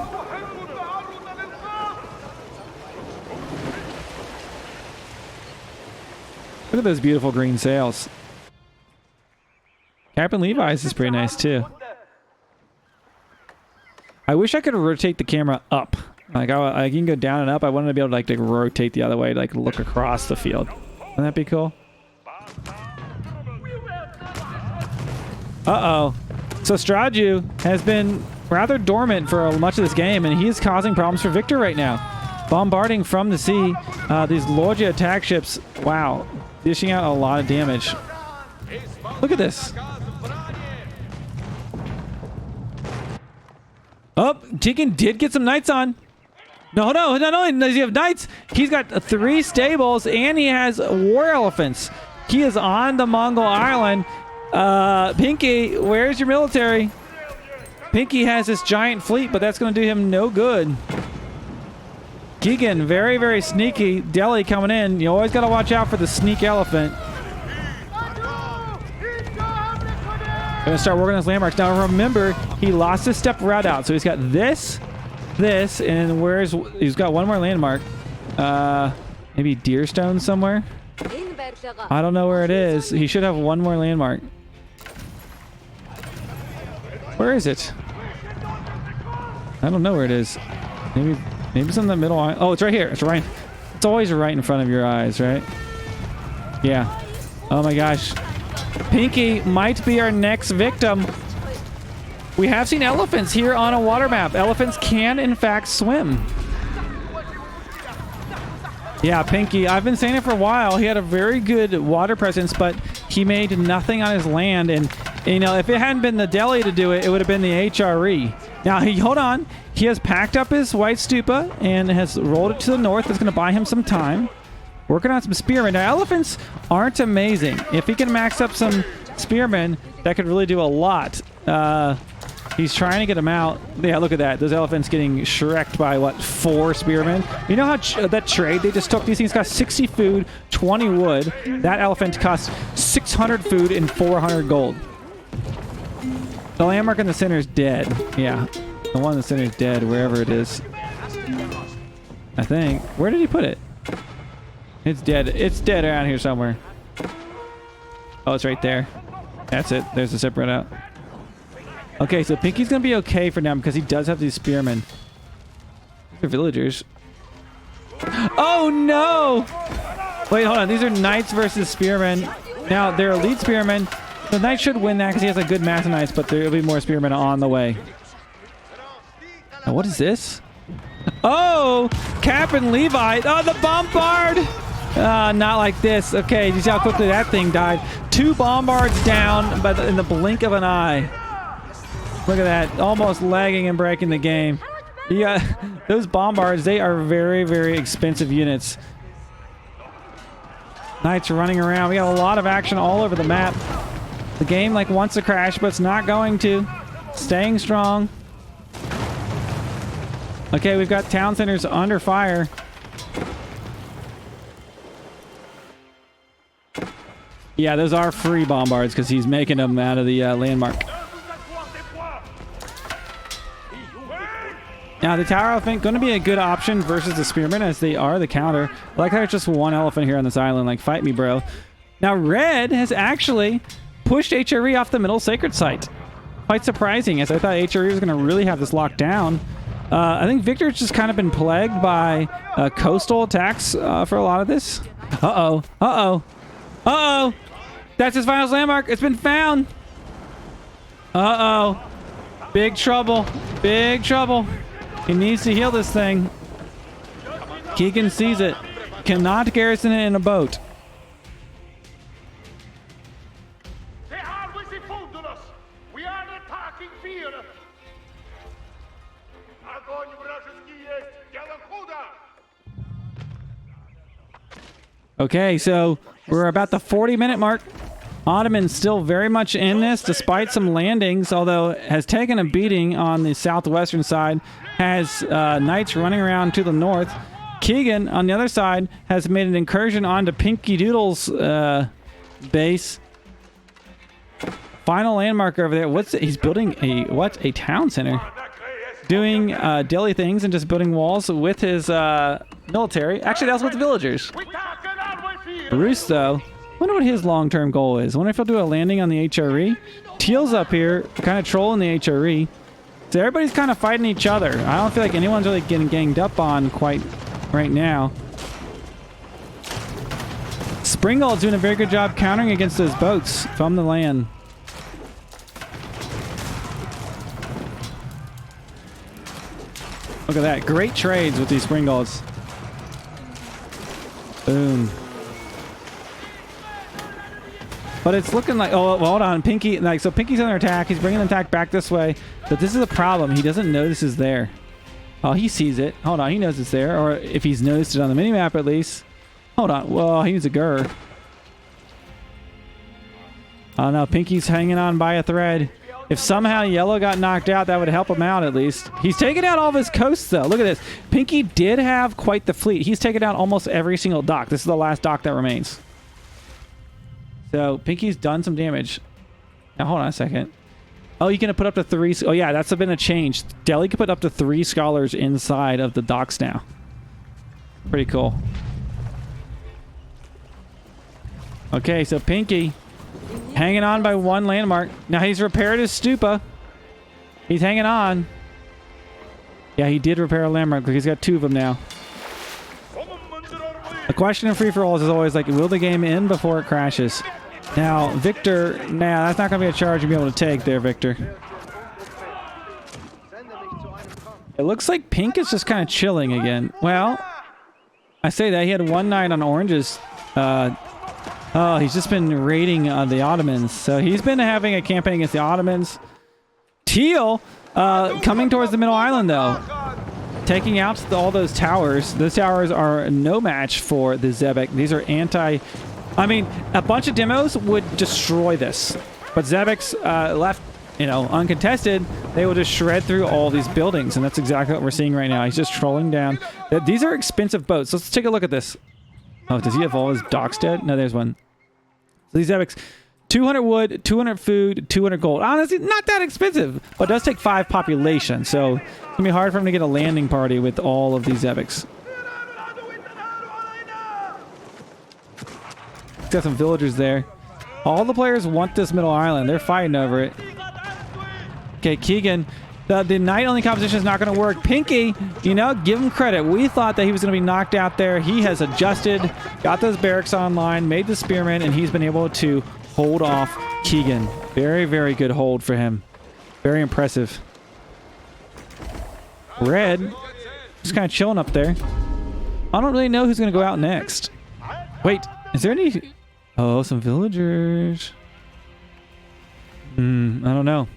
Look at those beautiful green sails. Captain Levi's is pretty nice too. I wish I could rotate the camera up. Like I can go down and up. I wanted to be able to like to rotate the other way, like look across the field. Wouldn't that be cool? Uh-oh. So Straju has been rather dormant for much of this game, and he's causing problems for Victor right now. Bombarding from the sea. These Lorgia attack ships, wow, dishing out a lot of damage. Look at this. Oh, Chicken did get some knights on. No, not only does he have knights, he's got 3 stables, and he has war elephants. He is on the Mongol island. Pinky, where's your military? Pinky has this giant fleet, but that's going to do him no good. Keegan, very, very sneaky. Delhi coming in. You always got to watch out for the sneak elephant. Gonna start working on his landmarks. Now remember, he lost his step route out, so he's got this, and he's got one more landmark. Maybe Deerstone somewhere? I don't know where it is. He should have one more landmark. Where is it? I don't know where it is. Maybe it's in the middle. Oh, it's right here. It's right. It's always right in front of your eyes, right? Yeah. Oh my gosh. Pinky might be our next victim. We have seen elephants here on a water map. Elephants can, in fact, swim. Yeah, Pinky, I've been saying it for a while. He had a very good water presence, but he made nothing on his land. And, you know, if it hadn't been the Delhi to do it, it would have been the HRE. Now, hold on. He has packed up his white stupa and has rolled it to the north. That's going to buy him some time. Working on some spearmen. Now, elephants aren't amazing. If he can max up some spearmen, that could really do a lot. He's trying to get them out. Yeah, look at that. Those elephants getting shreked by, what, 4 spearmen? You know how that trade they just took? These things cost 60 food, 20 wood. That elephant cost 600 food and 400 gold. The landmark in the center is dead. Yeah, the one in the center is dead, wherever it is. I think. Where did he put it? It's dead. It's dead around here somewhere. Oh, it's right there. That's it. There's the separate out. Okay, so Pinky's going to be okay for now because he does have these spearmen. They're villagers. Oh, no! Wait, hold on. These are knights versus spearmen. Now, they're elite spearmen. The knight should win that because he has a good mass of knights, but there will be more spearmen on the way. Now, what is this? Oh! Captain Levi. Oh, the bombard! Not like this. Okay, you see how quickly that thing died. 2 bombards down but in the blink of an eye. Look at that. Almost lagging and breaking the game. Yeah, those bombards, they are very, very expensive units. Knights running around. We got a lot of action all over the map. The game like wants to crash, but it's not going to. Staying strong. Okay, we've got town centers under fire. Yeah, those are free bombards because he's making them out of the landmark. Now, the tower elephant going to be a good option versus the spearmen as they are the counter. I like how there's just one elephant here on this island. Like, fight me, bro. Now, red has actually pushed HRE off the middle sacred site. Quite surprising, as I thought HRE was going to really have this locked down. I think Victor's just kind of been plagued by coastal attacks for a lot of this. Uh-oh. Uh-oh. Uh-oh. That's his final landmark. It's been found. Uh-oh. Big trouble. Big trouble. He needs to heal this thing. Keegan sees it. Cannot garrison it in a boat. They are within us. We are attacking fear. Okay, so we're about the 40-minute mark. Ottoman's still very much in this, despite some landings, although has taken a beating on the southwestern side, has knights running around to the north. Keegan, on the other side, has made an incursion onto Pinky Doodle's base. Final landmark over there. What's it? He's building a town center. Doing daily things and just building walls with his military. Actually, that was with the villagers. Bruce, though, wonder what his long-term goal is. Wonder if he'll do a landing on the HRE. Teal's up here, kind of trolling the HRE. So everybody's kind of fighting each other. I don't feel like anyone's really getting ganged up on quite right now. Springald's doing a very good job countering against those boats from the land. Look at that. Great trades with these Springalds. Boom. But it's looking like, oh, well, hold on. Pinky, like, so Pinky's under attack. He's bringing the attack back this way. But this is a problem. He doesn't know this is there. Oh, he sees it. Hold on. He knows it's there. Or if he's noticed it on the minimap at least. Hold on. Well, he needs a gur. Oh, no. Pinky's hanging on by a thread. If somehow Yellow got knocked out, that would help him out at least. He's taken out all of his coasts, though. Look at this. Pinky did have quite the fleet. He's taken out almost every single dock. This is the last dock that remains. So Pinky's done some damage. Now, hold on a second. Oh, you can put up to 3. Oh, yeah, that's been a change. Delhi can put up to 3 scholars inside of the docks now. Pretty cool. Okay, so Pinky hanging on by 1 landmark. Now he's repaired his stupa. He's hanging on. Yeah, he did repair a landmark. Look, he's got 2 of them now. The question in free-for-alls is always like, will the game end before it crashes? Now, Victor, nah, that's not going to be a charge you'll be able to take there, Victor. It looks like Pink is just kind of chilling again. Well, I say that. He had 1 night on oranges. Oh, he's just been raiding the Ottomans. So he's been having a campaign against the Ottomans. Teal coming towards the middle island, though. Taking out all those towers. Those towers are no match for the Zebek. These are I mean, a bunch of demos would destroy this. But Zebek's left, uncontested. They will just shred through all these buildings. And that's exactly what we're seeing right now. He's just trolling down. These are expensive boats. Let's take a look at this. Oh, does he have all his docks dead? No, there's one. So these Zebeks, 200 wood, 200 food, 200 gold. Honestly, not that expensive, but it does take 5 population. So it's going to be hard for him to get a landing party with all of these Zebeks. He's got some villagers there. All the players want this middle island. They're fighting over it. Okay, Keegan. The night-only composition is not going to work. Pinky, give him credit. We thought that he was going to be knocked out there. He has adjusted, got those barracks online, made the spearmen, and he's been able to hold off Keegan. Very, very good hold for him. Very impressive. Red, just kind of chilling up there. I don't really know who's going to go out next. Wait, is there any... Oh, some villagers. I don't know.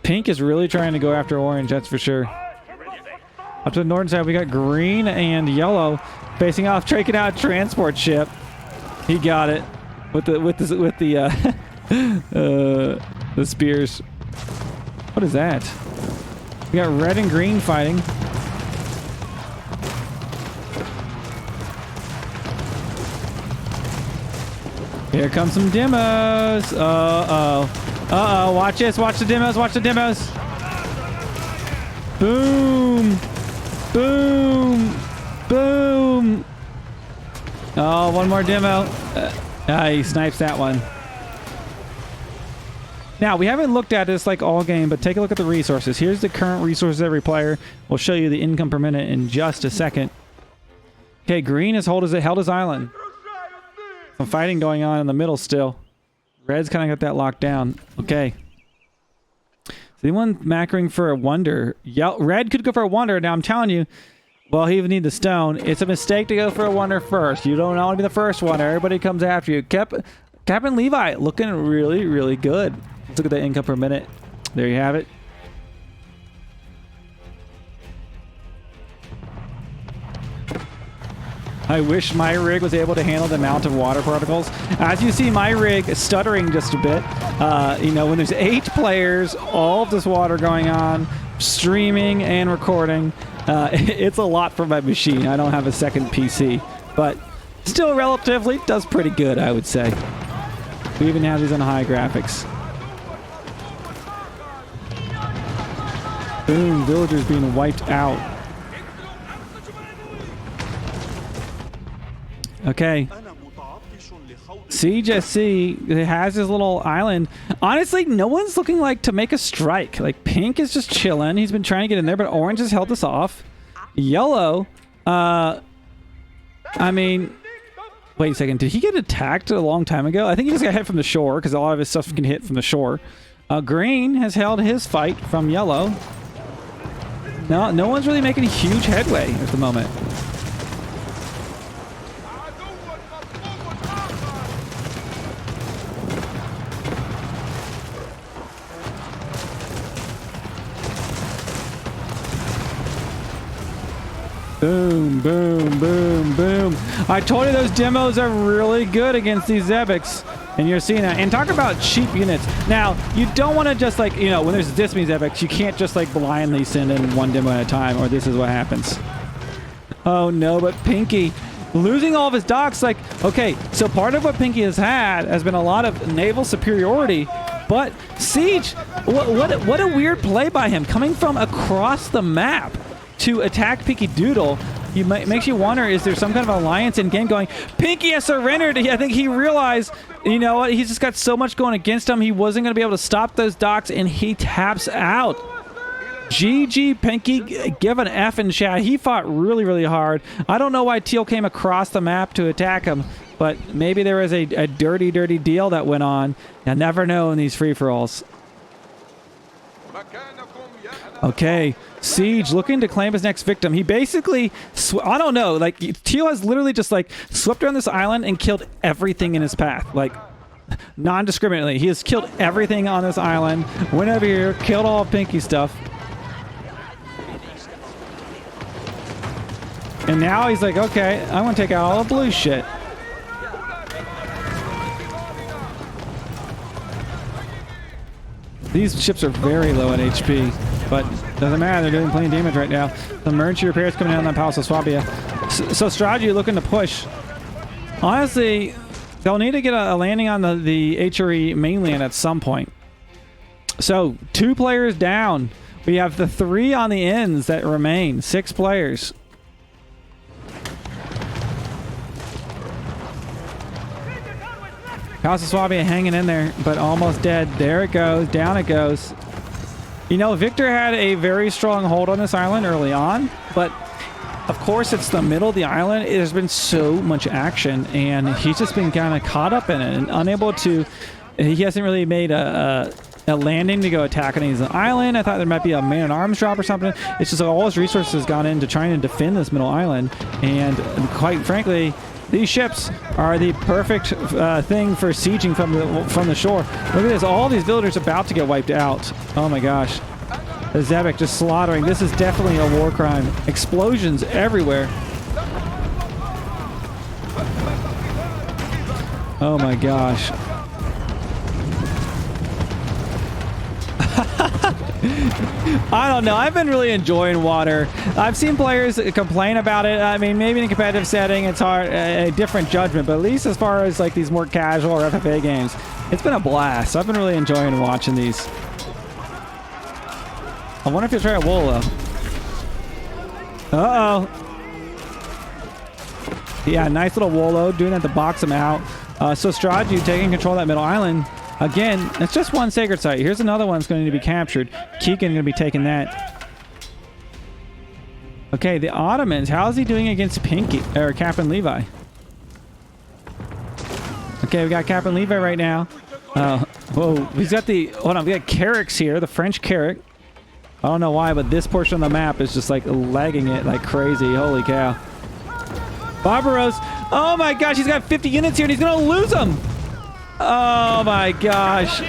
Pink is really trying to go after orange, that's for sure. Up to the northern side, we got green and yellow facing off, taking out a transport ship. He got it with the the spears. What is that? We got red and green fighting. Here comes some demos. Uh-oh. Uh-oh, watch this. Watch the demos. Watch the demos. Boom. Boom. Boom. Oh, one more demo. He snipes that one. Now, we haven't looked at this like all game, but take a look at the resources. Here's the current resources of every player. We'll show you the income per minute in just a second. Okay, green has held his island. Some fighting going on in the middle still. Red's kind of got that locked down. Okay. Is anyone macroing for a wonder? Red could go for a wonder. Now I'm telling you, well, he would need the stone. It's a mistake to go for a wonder first. You don't want to be the first one. Everybody comes after you. Captain Levi looking really, really good. Let's look at the income per minute. There you have it. I wish my rig was able to handle the amount of water particles. As you see, my rig is stuttering just a bit. You know, when there's 8 players, all of this water going on, streaming and recording, it's a lot for my machine. I don't have a second PC, but still relatively does pretty good, I would say. We even have these on high graphics. Boom, villagers being wiped out. Okay. Siege SC has his little island. Honestly, no one's looking like to make a strike. Like, pink is just chilling. He's been trying to get in there, but orange has held this off. Yellow, I mean, wait a second. Did he get attacked a long time ago? I think he just got hit from the shore because a lot of his stuff can hit from the shore. Green has held his fight from yellow. No one's really making huge headway at the moment. Boom, boom, boom, boom. I told you those demos are really good against these Zebics. And you're seeing that. And talk about cheap units. Now, you don't want to just like, you know, when there's this many Zebics, you can't just like blindly send in one demo at a time, or this is what happens. Oh no, but Pinky losing all of his docks. Like, okay, so part of what Pinky has had has been a lot of naval superiority. But Siege, what a weird play by him, coming from across the map to attack Pinky Doodle. Makes you wonder, is there some kind of alliance in game going, Pinky has surrendered? I think he realized, you know what, he's just got so much going against him, he wasn't going to be able to stop those docks, and he taps out. GG Pinky, give an F in chat. He fought really, really hard. I don't know why Teal came across the map to attack him, but maybe there was a dirty, dirty deal that went on. You never know in these free-for-alls. Okay, Siege looking to claim his next victim. He basically, I don't know, like, Teal has literally just, like, swept around this island and killed everything in his path. Like, non-discriminately. He has killed everything on this island. Went over here, killed all of Pinky stuff. And now he's like, okay, I'm going to take out all the blue shit. These ships are very low in HP, but doesn't matter. They're doing plenty of damage right now. The emergency repairs coming down on Palace of Swabia. So strategy looking to push. Honestly, they'll need to get a landing on the HRE mainland at some point. So 2 players down. We have the 3 on the ends that remain. 6 players. Palace of Swabia hanging in there, but almost dead. There it goes. Down it goes. You know, Victor had a very strong hold on this island early on, but of course it's the middle of the island. There's been so much action, and he's just been kind of caught up in it and unable to... He hasn't really made a landing to go attack on his island. I thought there might be a man-at-arms drop or something. It's just like all his resources gone into trying to defend this middle island, and quite frankly... These ships are the perfect thing for sieging from the shore. Look at this. All these villagers about to get wiped out. Oh my gosh. The Zebek just slaughtering. This is definitely a war crime. Explosions everywhere. Oh my gosh. I don't know. I've been really enjoying water. I've seen players complain about it. I mean, maybe in a competitive setting, it's hard, a different judgment. But at least as far as like these more casual or FFA games, it's been a blast. I've been really enjoying watching these. I wonder if you'll try a Wolo. Uh-oh. Yeah, nice little Wolo doing that to box him out. So Straju taking control of that middle island. Again, it's just one sacred site. Here's another one that's going to be captured. Keegan going to be taking that. Okay, the Ottomans. How is he doing against Pinky or Captain Levi? Okay, we got Captain Levi right now. Whoa, he's got the... Hold on, we got Carracks here, the French Carrack. I don't know why, but this portion of the map is just like lagging it like crazy. Holy cow. Barbaros. Oh my gosh, he's got 50 units here and he's going to lose them. Oh my gosh.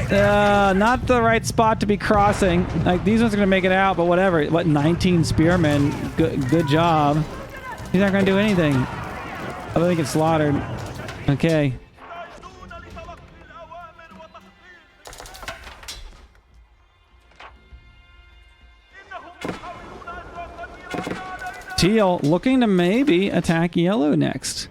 Not the right spot to be crossing. Like, these ones are going to make it out, but whatever. What, 19 spearmen? Good job. He's not going to do anything. I think it's slaughtered. Okay. Teal looking to maybe attack yellow next.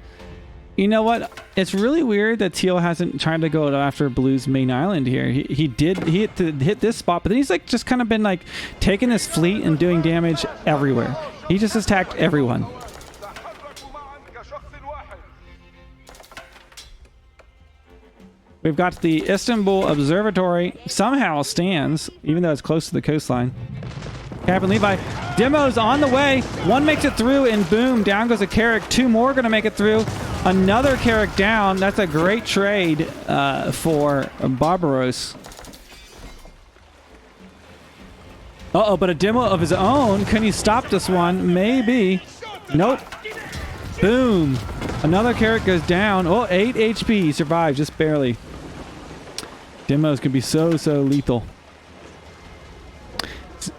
You know what? It's really weird that Teal hasn't tried to go after Blue's main island here. He hit this spot, but then he's like just kind of been like taking his fleet and doing damage everywhere. He just attacked everyone. We've got the Istanbul Observatory somehow stands, even though it's close to the coastline. Captain Levi. Demo's on the way. One makes it through, and boom, down goes a Carrack. Two more going to make it through. Another Carrack down. That's a great trade for Barbaros. Uh-oh, but a demo of his own. Can he stop this one? Maybe. Nope. Boom. Another Carrack goes down. Oh, 8 HP. He survived, just barely. Demos could be so lethal.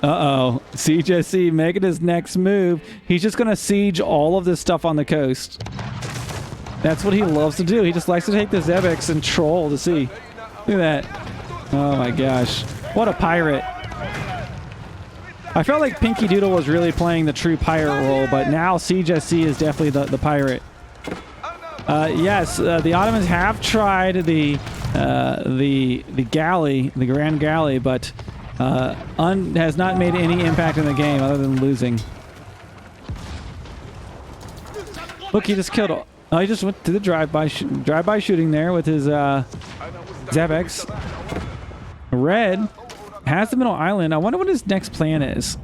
Uh-oh. Siege SC making his next move. He's just going to siege all of this stuff on the coast. That's what he loves to do. He just likes to take the Zebex and troll the sea. Look at that. Oh my gosh. What a pirate. I felt like Pinky Doodle was really playing the true pirate role, but now Siege SC is definitely the pirate. Yes, the Ottomans have tried the galley, the Grand Galley, but has not made any impact in the game other than losing. Look, he just killed... Oh, he just went to the drive-by shooting there with his Zebex. Red has the middle island. I wonder what his next plan is.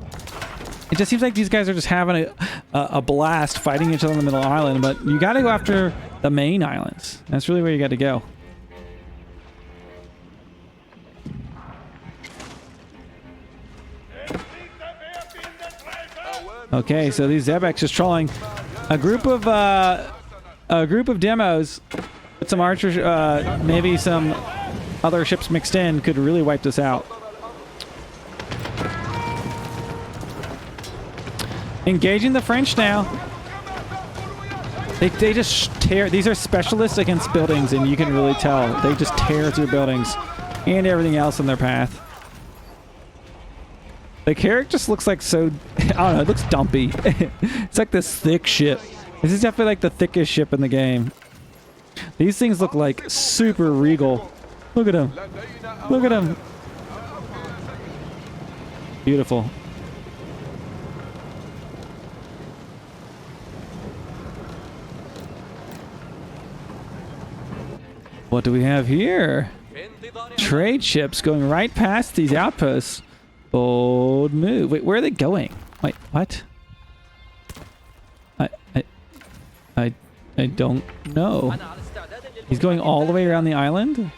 It just seems like these guys are just having a blast fighting each other on the middle island, but you got to go after the main islands. That's really where you got to go. Okay, so these Zebex is trolling a group of demos with some archers, maybe some other ships mixed in could really wipe this out. Engaging the French now. They just tear. These are specialists against buildings, and you can really tell. They just tear through buildings and everything else in their path. The Carrack just looks like so... I don't know, it looks dumpy. It's like this thick ship. This is definitely like the thickest ship in the game. These things look like super regal. Look at him. Look at him. Beautiful. What do we have here? Trade ships going right past these outposts. Bold move. Wait, where are they going? Wait, what? I don't know. He's going all the way around the island?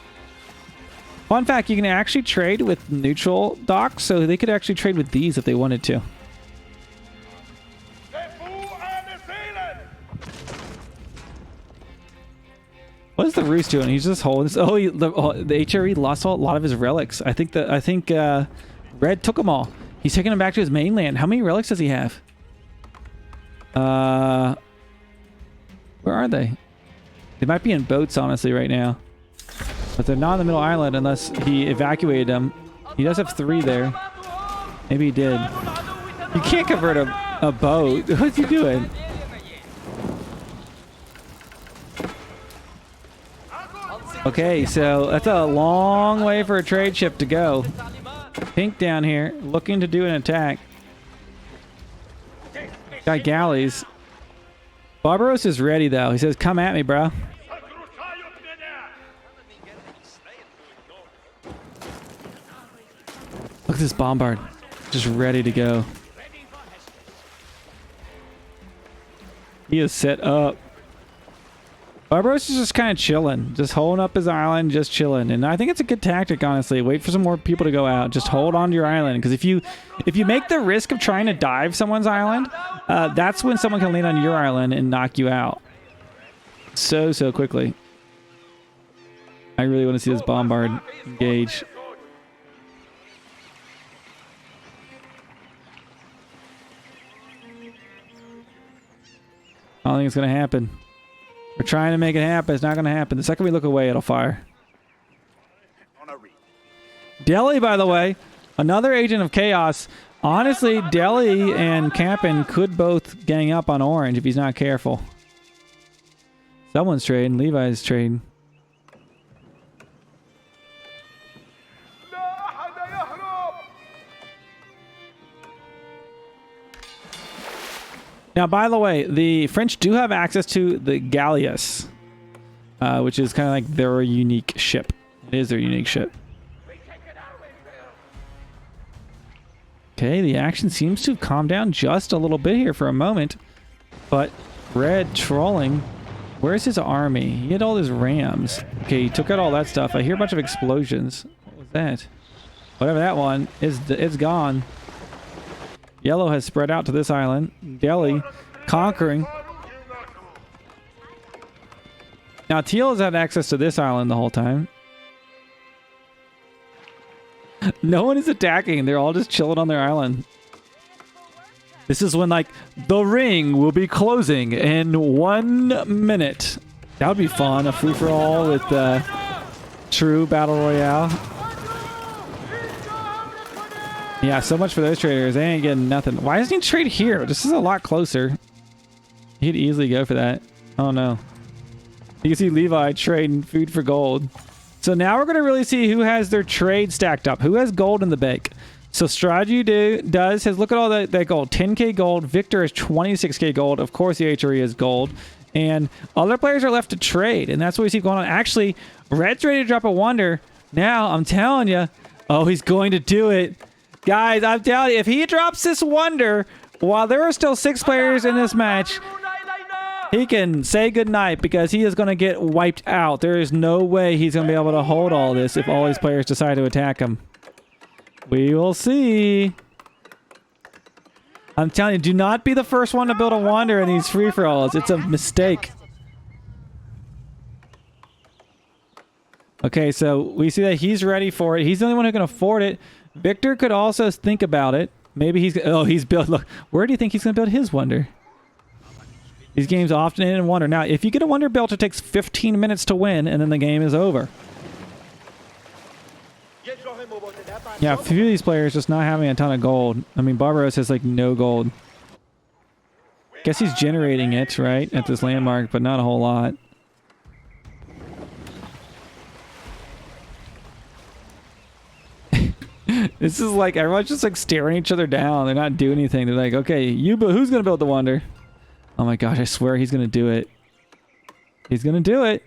Fun fact, you can actually trade with neutral docks, so they could actually trade with these if they wanted to. What is the Roos doing? He's just holding this. Oh, the HRE lost a lot of his relics. I think Red took them all. He's taking them back to his mainland. How many relics does he have? Where are they? They might be in boats, honestly, right now. But they're not on the middle island unless he evacuated them. He does have 3 there. Maybe he did. You can't convert a boat. What's he doing? Okay, so that's a long way for a trade ship to go. Pink down here, looking to do an attack. Got galleys. Barbaros is ready, though. He says, come at me, bro. Look at this bombard. Just ready to go. He is set up. Barbaros is just kind of chilling, just holding up his island, just chilling. And I think it's a good tactic, honestly. Wait for some more people to go out. Just hold on to your island, because if you make the risk of trying to dive someone's island, that's when someone can land on your island and knock you out so quickly. I really want to see this bombard engage. I don't think it's going to happen. We're trying to make it happen. It's not going to happen. The second we look away, it'll fire. Delhi, by the way, another agent of chaos. Honestly, Delhi and Cap'n could both gang up on Orange if he's not careful. Someone's trading. Levi's trading. Now, by the way, the French do have access to the Galleass, which is kind of like their unique ship. It is their unique ship. Okay, the action seems to have calmed down just a little bit here for a moment. But Red trolling. Where's his army? He had all his rams. Okay, he took out all that stuff. I hear a bunch of explosions. What was that? Whatever that one is, it's gone. Yellow has spread out to this island. Delhi conquering. Now Teal has had access to this island the whole time. No one is attacking. They're all just chilling on their island. This is when, like, the ring will be closing in 1 minute. That would be fun. A free-for-all with true battle royale. Yeah, so much for those traders. They ain't getting nothing. Why doesn't he trade here? This is a lot closer. He'd easily go for that. Oh, no. You can see Levi trading food for gold. So now we're going to really see who has their trade stacked up. Who has gold in the bank. So Straju has, look at all that gold. 10k gold. Victor has 26k gold. Of course, the HRE has gold. And other players are left to trade. And that's what we see going on. Actually, Red's ready to drop a wonder. Now, I'm telling you. Oh, he's going to do it. Guys, I'm telling you, if he drops this wonder while there are still 6 players in this match, he can say goodnight, because he is going to get wiped out. There is no way he's going to be able to hold all this if all these players decide to attack him. We will see. I'm telling you, do not be the first one to build a wonder in these free-for-alls. It's a mistake. Okay, so we see that he's ready for it. He's the only one who can afford it. Victor could also think about it. Maybe he's built. Look, where do you think he's going to build his wonder? These games often end in wonder. Now, if you get a wonder built, it takes 15 minutes to win, and then the game is over. Yeah, a few of these players just not having a ton of gold. I mean, Barbaros has like no gold. Guess he's generating it, right, at this landmark, but not a whole lot. This is like, everyone's just like staring each other down. They're not doing anything. They're like, okay, who's going to build the wonder? Oh my gosh, I swear he's going to do it. He's going to do it.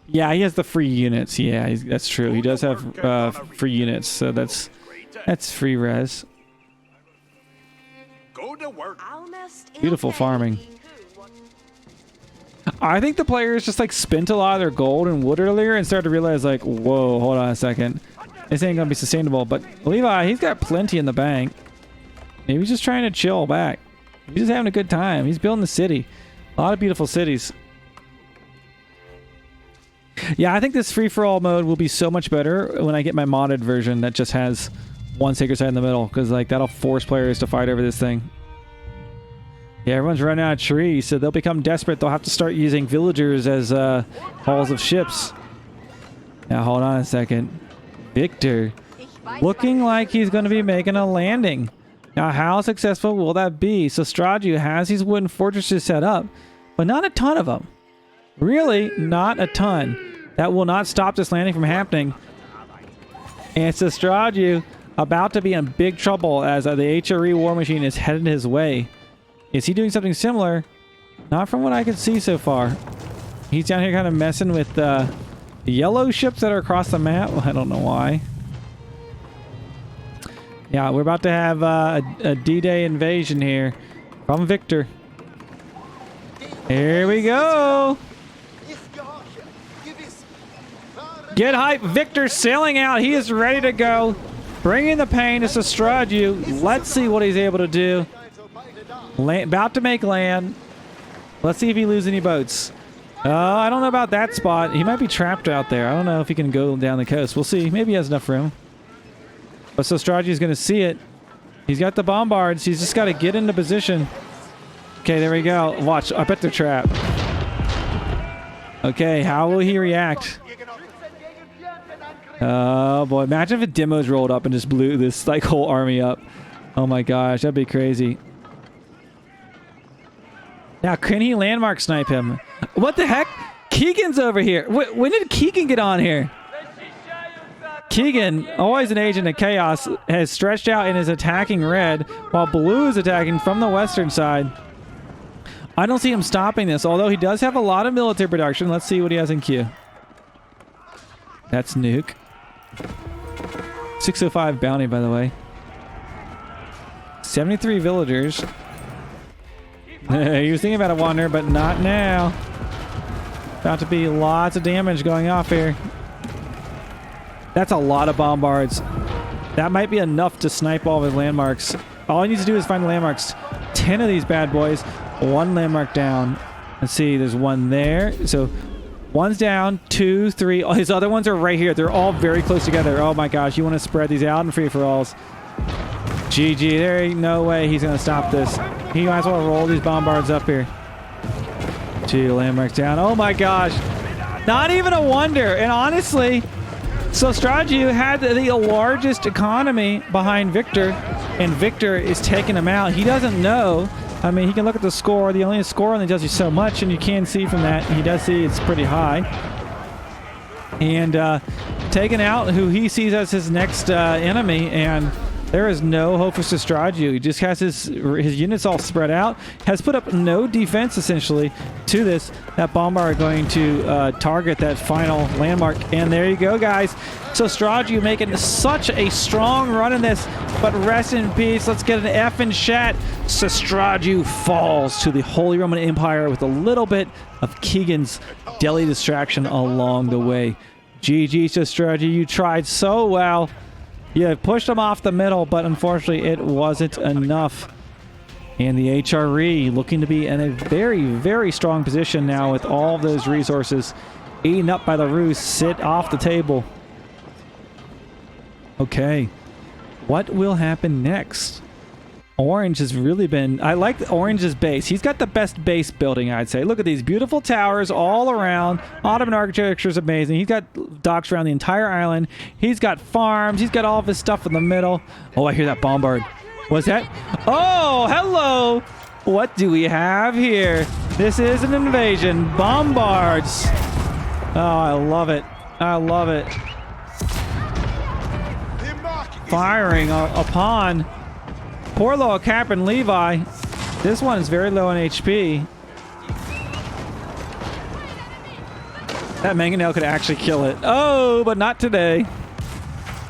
Yeah, he has the free units. Yeah, that's true. He does have free units, so that's free res. Beautiful farming. I think the players just like spent a lot of their gold and wood earlier and started to realize like, whoa, hold on a second. This ain't gonna be sustainable. But Levi, he's got plenty in the bank. Maybe he's just trying to chill back. He's just having a good time. He's building the city. A lot of beautiful cities. Yeah, I think this free-for-all mode will be so much better when I get my modded version that just has one sacred site in the middle, because like that'll force players to fight over this thing. Yeah, everyone's running out of trees, so they'll become desperate. They'll have to start using villagers as hulls of ships. Now, hold on a second. Victor, looking like he's going to be making a landing. Now, how successful will that be? So Straju has these wooden fortresses set up, but not a ton of them. Really, not a ton. That will not stop this landing from happening. And so Straju about to be in big trouble as the HRE war machine is headed his way. Is he doing something similar? Not from what I can see so far. He's down here kind of messing with yellow ships that are across the map. Well, I don't know why. Yeah, we're about to have a D-Day invasion here from Victor. Here we go. Get hype. Victor's sailing out. He is ready to go. Bringing the pain to Sastraju. Let's see what he's able to do. About to make land. Let's see if he loses any boats. I don't know about that spot. He might be trapped out there. I don't know if he can go down the coast. We'll see. Maybe he has enough room. But Sastraju's going to see it. He's got the bombards. He's just got to get into position. Okay, there we go. Watch. I bet they're trapped. Okay, how will he react? Oh boy, imagine if a demos rolled up and just blew this like whole army up. Oh my gosh, that'd be crazy. Now, can he landmark snipe him? What the heck? Keegan's over here. When did Keegan get on here? Keegan, always an agent of chaos, has stretched out and is attacking red, while blue is attacking from the western side. I don't see him stopping this, although he does have a lot of military production. Let's see what he has in queue. That's Nuke. 605 bounty, by the way. 73 villagers. He was thinking about a wander, but not now. About to be lots of damage going off here. That's a lot of bombards. That might be enough to snipe all of his landmarks. All he needs to do is find the landmarks. 10 of these bad boys. One landmark down. Let's see, there's one there. So one's down, 2, 3. Oh, his other ones are right here. They're all very close together. Oh my gosh, you want to spread these out in free-for-alls. GG, there ain't no way he's going to stop this. He might as well roll these bombards up here. 2 landmarks down. Oh my gosh. Not even a wonder. And honestly, Sastraju had the largest economy behind Victor, and Victor is taking him out. He doesn't know. I mean, he can look at the score. The only score only tells you so much, and you can see from that. He does see it's pretty high. And taking out who he sees as his next enemy, and there is no hope for Sastraju. He just has his units all spread out, has put up no defense essentially to this. That bombard going to target that final landmark. And there you go, guys. Sastraju making such a strong run in this, but rest in peace. Let's get an F in chat. Sastraju falls to the Holy Roman Empire with a little bit of Keegan's Delhi distraction along the way. GG, Sastraju, you tried so well. You pushed him off the middle, but unfortunately it wasn't enough. And the HRE looking to be in a very, very strong position now with all of those resources eaten up by the Rus. Sit off the table. Okay. What will happen next? Orange has really been... I like Orange's base. He's got the best base building, I'd say. Look at these beautiful towers all around. Ottoman architecture is amazing. He's got docks around the entire island. He's got farms. He's got all of his stuff in the middle. Oh, I hear that bombard. What's that? Oh, hello. What do we have here? This is an invasion. Bombards. Oh, I love it. I love it. Firing upon... Poor little Captain Levi. This one is very low on HP. That mangonel could actually kill it. Oh, but not today.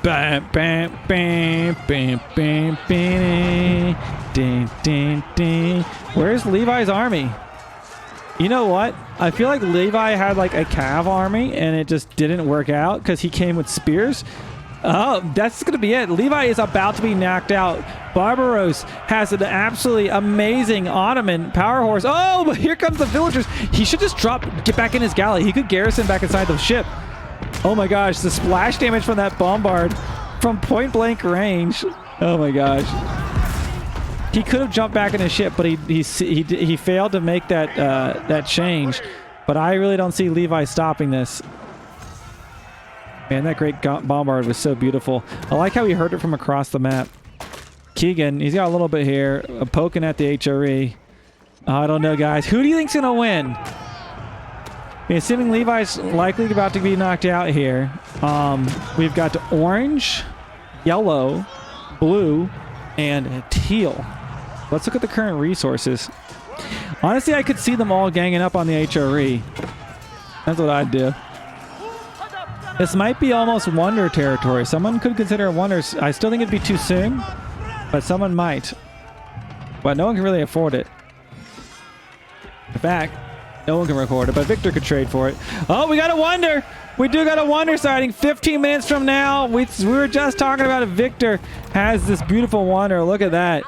Bam, bam, bam, bam, bam, bam. Ding, ding, ding. Where's Levi's army? You know what? I feel like Levi had like a cav army and it just didn't work out because he came with spears. Oh, that's going to be it. Levi is about to be knocked out. Barbaros has an absolutely amazing Ottoman power horse. Oh, but here comes the villagers. He should just get back in his galley. He could garrison back inside the ship. Oh my gosh, the splash damage from that bombard from point blank range. Oh my gosh. He could have jumped back in his ship, but he failed to make that change. But I really don't see Levi stopping this. Man, that great bombard was so beautiful. I like how he heard it from across the map. Keegan, he's got a little bit here. Poking at the HRE. I don't know, guys. Who do you think's going to win? Assuming Levi's likely about to be knocked out here. We've got orange, yellow, blue, and teal. Let's look at the current resources. Honestly, I could see them all ganging up on the HRE. That's what I'd do. This might be almost wonder territory. Someone could consider a wonder. I still think it'd be too soon, but someone might. But no one can really afford it. In fact, no one can record it, but Victor could trade for it. Oh, we got a wonder! We do got a wonder sighting. 15 minutes from now, we were just talking about it. Victor has this beautiful wonder. Look at that.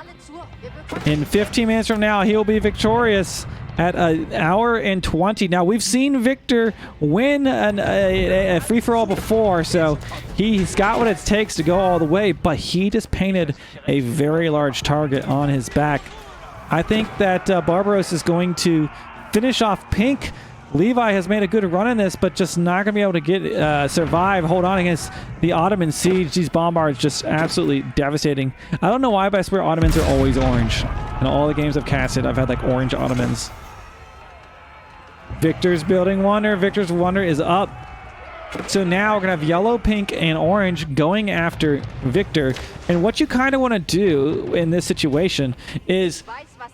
In 15 minutes from now, he'll be victorious at an hour and 20. Now, we've seen Victor win a free-for-all before, so he's got what it takes to go all the way, but he just painted a very large target on his back. I think that Barbaros is going to finish off pink. Levi has made a good run in this, but just not going to be able to get survive, hold on against the Ottoman siege. These bombards just absolutely devastating. I don't know why, but I swear Ottomans are always orange. In all the games I've casted, I've had like orange Ottomans. Victor's building wonder. Victor's wonder is up. So now we're going to have yellow, pink, and orange going after Victor. And what you kind of want to do in this situation is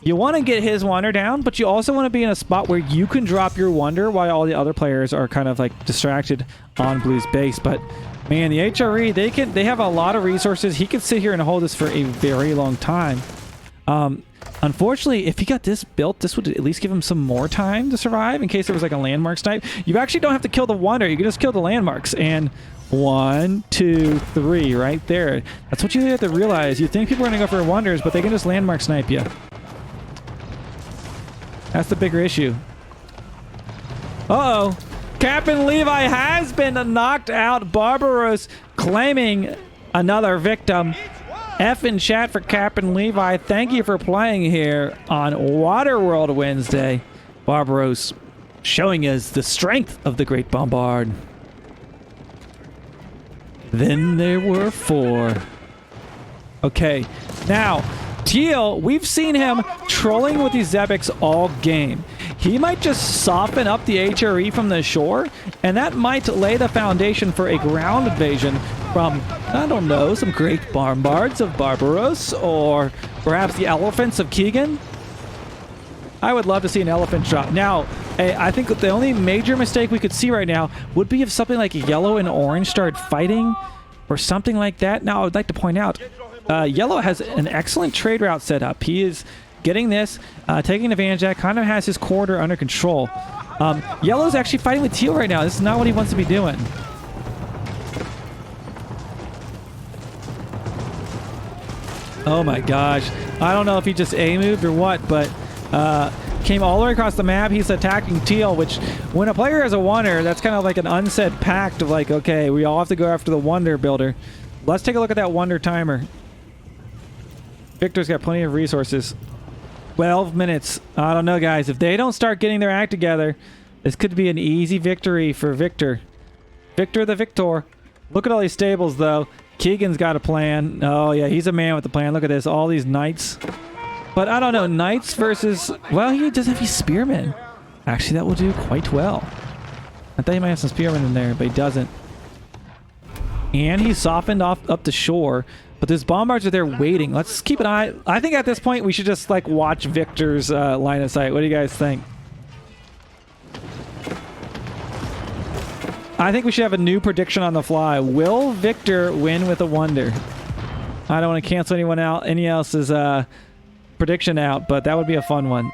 you want to get his wonder down, but you also want to be in a spot where you can drop your wonder while all the other players are kind of like distracted on Blue's base. But man, the HRE, they have a lot of resources. He can sit here and hold this for a very long time. Unfortunately, if he got this built, this would at least give him some more time to survive in case there was like a landmark snipe. You actually don't have to kill the wonder. You can just kill the landmarks. And 1, 2, 3 right there. That's what you have to realize. You think people are going to go for wonders, but they can just landmark snipe you. That's the bigger issue. Uh-oh. Captain Levi has been knocked out. Barbaros claiming another victim. F in chat for Captain Levi. Thank you for playing here on Waterworld Wednesday. Barbaros showing us the strength of the Great Bombard. Then there were 4. Okay, now Teal, we've seen him trolling with these Zebics all game. He might just soften up the HRE from the shore, and that might lay the foundation for a ground invasion from, I don't know, some great bombards of Barbaros, or perhaps the elephants of Keegan. I would love to see an elephant drop. Now, I think the only major mistake we could see right now would be if something like yellow and orange started fighting or something like that. Now, I would like to point out, yellow has an excellent trade route set up. He is getting this, taking advantage of that, kind of has his corridor under control. Yellow's actually fighting with teal right now. This is not what he wants to be doing. Oh my gosh. I don't know if he just A-moved or what, but came all the way across the map. He's attacking teal, which when a player has a wonder, that's kind of like an unsaid pact of like, okay, we all have to go after the wonder builder. Let's take a look at that wonder timer. Victor's got plenty of resources. 12 minutes. I don't know, guys. If they don't start getting their act together, this could be an easy victory for Victor. Victor the Victor. Look at all these stables, though. Keegan's got a plan. Oh, yeah, he's a man with a plan. Look at this. All these knights. But I don't know. Knights versus... Well, he does have these spearmen. Actually, that will do quite well. I thought he might have some spearmen in there, but he doesn't. And he softened off up the shore. But those bombards are there waiting. Let's keep an eye. I think at this point, we should just, like, watch Victor's line of sight. What do you guys think? I think we should have a new prediction on the fly. Will Victor win with a wonder? I don't want to cancel anyone out, any else's prediction out, but that would be a fun one.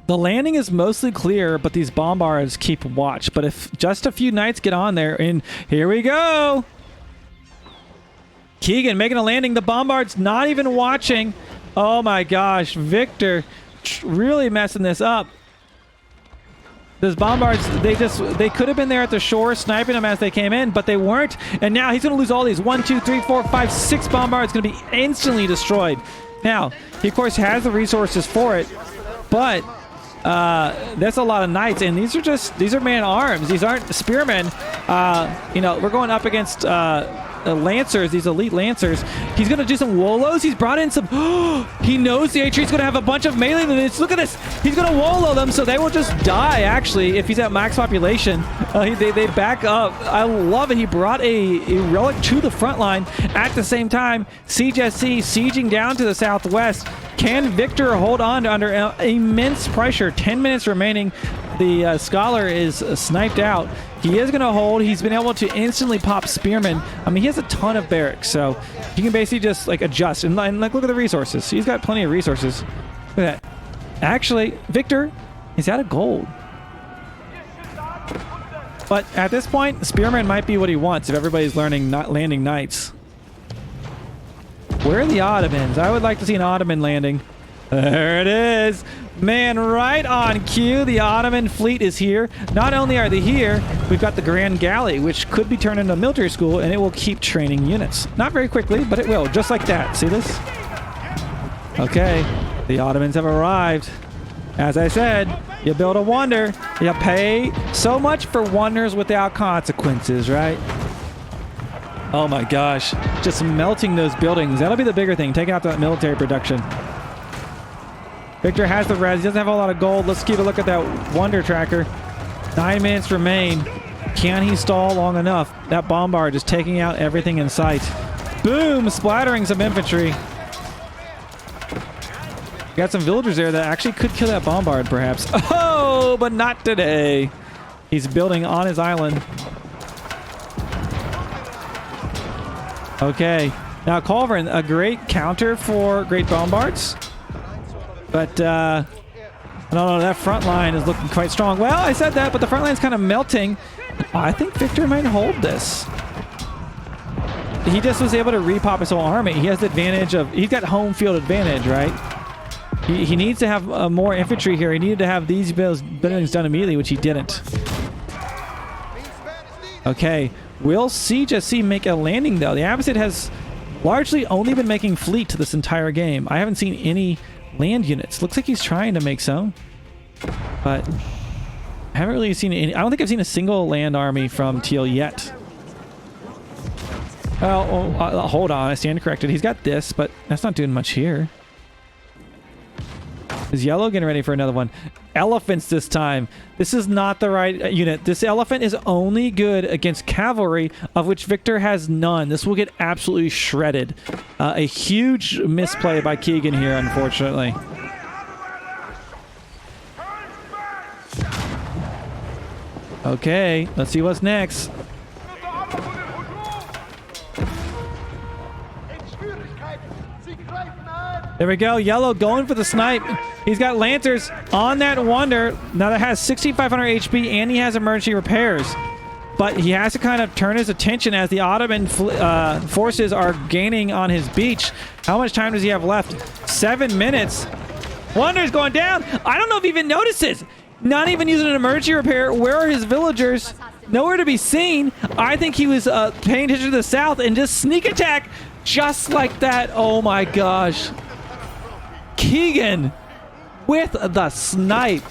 The landing is mostly clear, but these bombards keep watch. But if just a few knights get on there, and here we go! Keegan making a landing. The bombard's not even watching. Oh my gosh, Victor really messing this up. Those bombards, they could have been there at the shore sniping them as they came in, but they weren't. And now he's going to lose all these. 1, 2, 3, 4, 5, 6 bombards going to be instantly destroyed. Now, he of course has the resources for it, but that's a lot of knights, and these are man-arms. These aren't spearmen. You know, we're going up against lancers, these elite lancers. He's going to do some wolos. He's brought in some... he knows the HRE is going to have a bunch of melee units. Look at this. He's going to wolo them, so they will just die, actually, if he's at max population. They back up. I love it. He brought a relic to the front line. At the same time, Siege SC sieging down to the southwest. Can Victor hold on under immense pressure? 10 minutes remaining. The Scholar is sniped out. He is going to hold. He's been able to instantly pop Spearman. I mean, he has a ton of barracks, so he can basically just like adjust. And like, look at the resources. He's got plenty of resources. Look at that. Actually, Victor is out of gold. But at this point, Spearman might be what he wants if everybody's learning not landing knights. Where are the Ottomans? I would like to see an Ottoman landing. There it is. Man, right on cue. The Ottoman fleet is here. Not only are they here, we've got the Grand Galley, which could be turned into a military school, and it will keep training units. Not very quickly, but it will. Just like that. See this? Okay. The Ottomans have arrived. As I said, you build a wonder. You pay so much for wonders without consequences, right? Oh my gosh. Just melting those buildings. That'll be the bigger thing. Take out that military production. Victor has the res. He doesn't have a lot of gold. Let's keep a look at that wonder tracker. 9 minutes remain. Can he stall long enough? That bombard is taking out everything in sight. Boom! Splattering some infantry. Got some villagers there that actually could kill that bombard, perhaps. Oh, but not today. He's building on his island. Okay. Now, Culverin, a great counter for great bombards. But, I don't know, that front line is looking quite strong. Well, I said that, but the front line's kind of melting. I think Victor might hold this. He just was able to repop his whole army. He has the advantage of... He's got home field advantage, right? He needs to have more infantry here. He needed to have these buildings done immediately, which he didn't. Okay. Will Siege SC make a landing, though? The Abbasid has largely only been making fleet this entire game. I haven't seen any land units. Looks like he's trying to make some. But I haven't really seen any. I don't think I've seen a single land army from Teal yet. Well, hold on. I stand corrected. He's got this, but that's not doing much here. Is Yellow getting ready for another one? Elephants this time. This is not the right unit. This elephant is only good against cavalry, of which Victor has none. This will get absolutely shredded. A huge misplay by Keegan here, unfortunately. Okay, let's see what's next. There we go. Yellow going for the snipe. He's got Lancers on that Wonder. Now that has 6,500 HP and he has emergency repairs. But he has to kind of turn his attention as the Ottoman forces are gaining on his beach. How much time does he have left? 7 minutes. Wonder's going down. I don't know if he even notices. Not even using an emergency repair. Where are his villagers? Nowhere to be seen. I think he was paying attention to the south and just sneak attack just like that. Oh my gosh. Keegan with the snipe.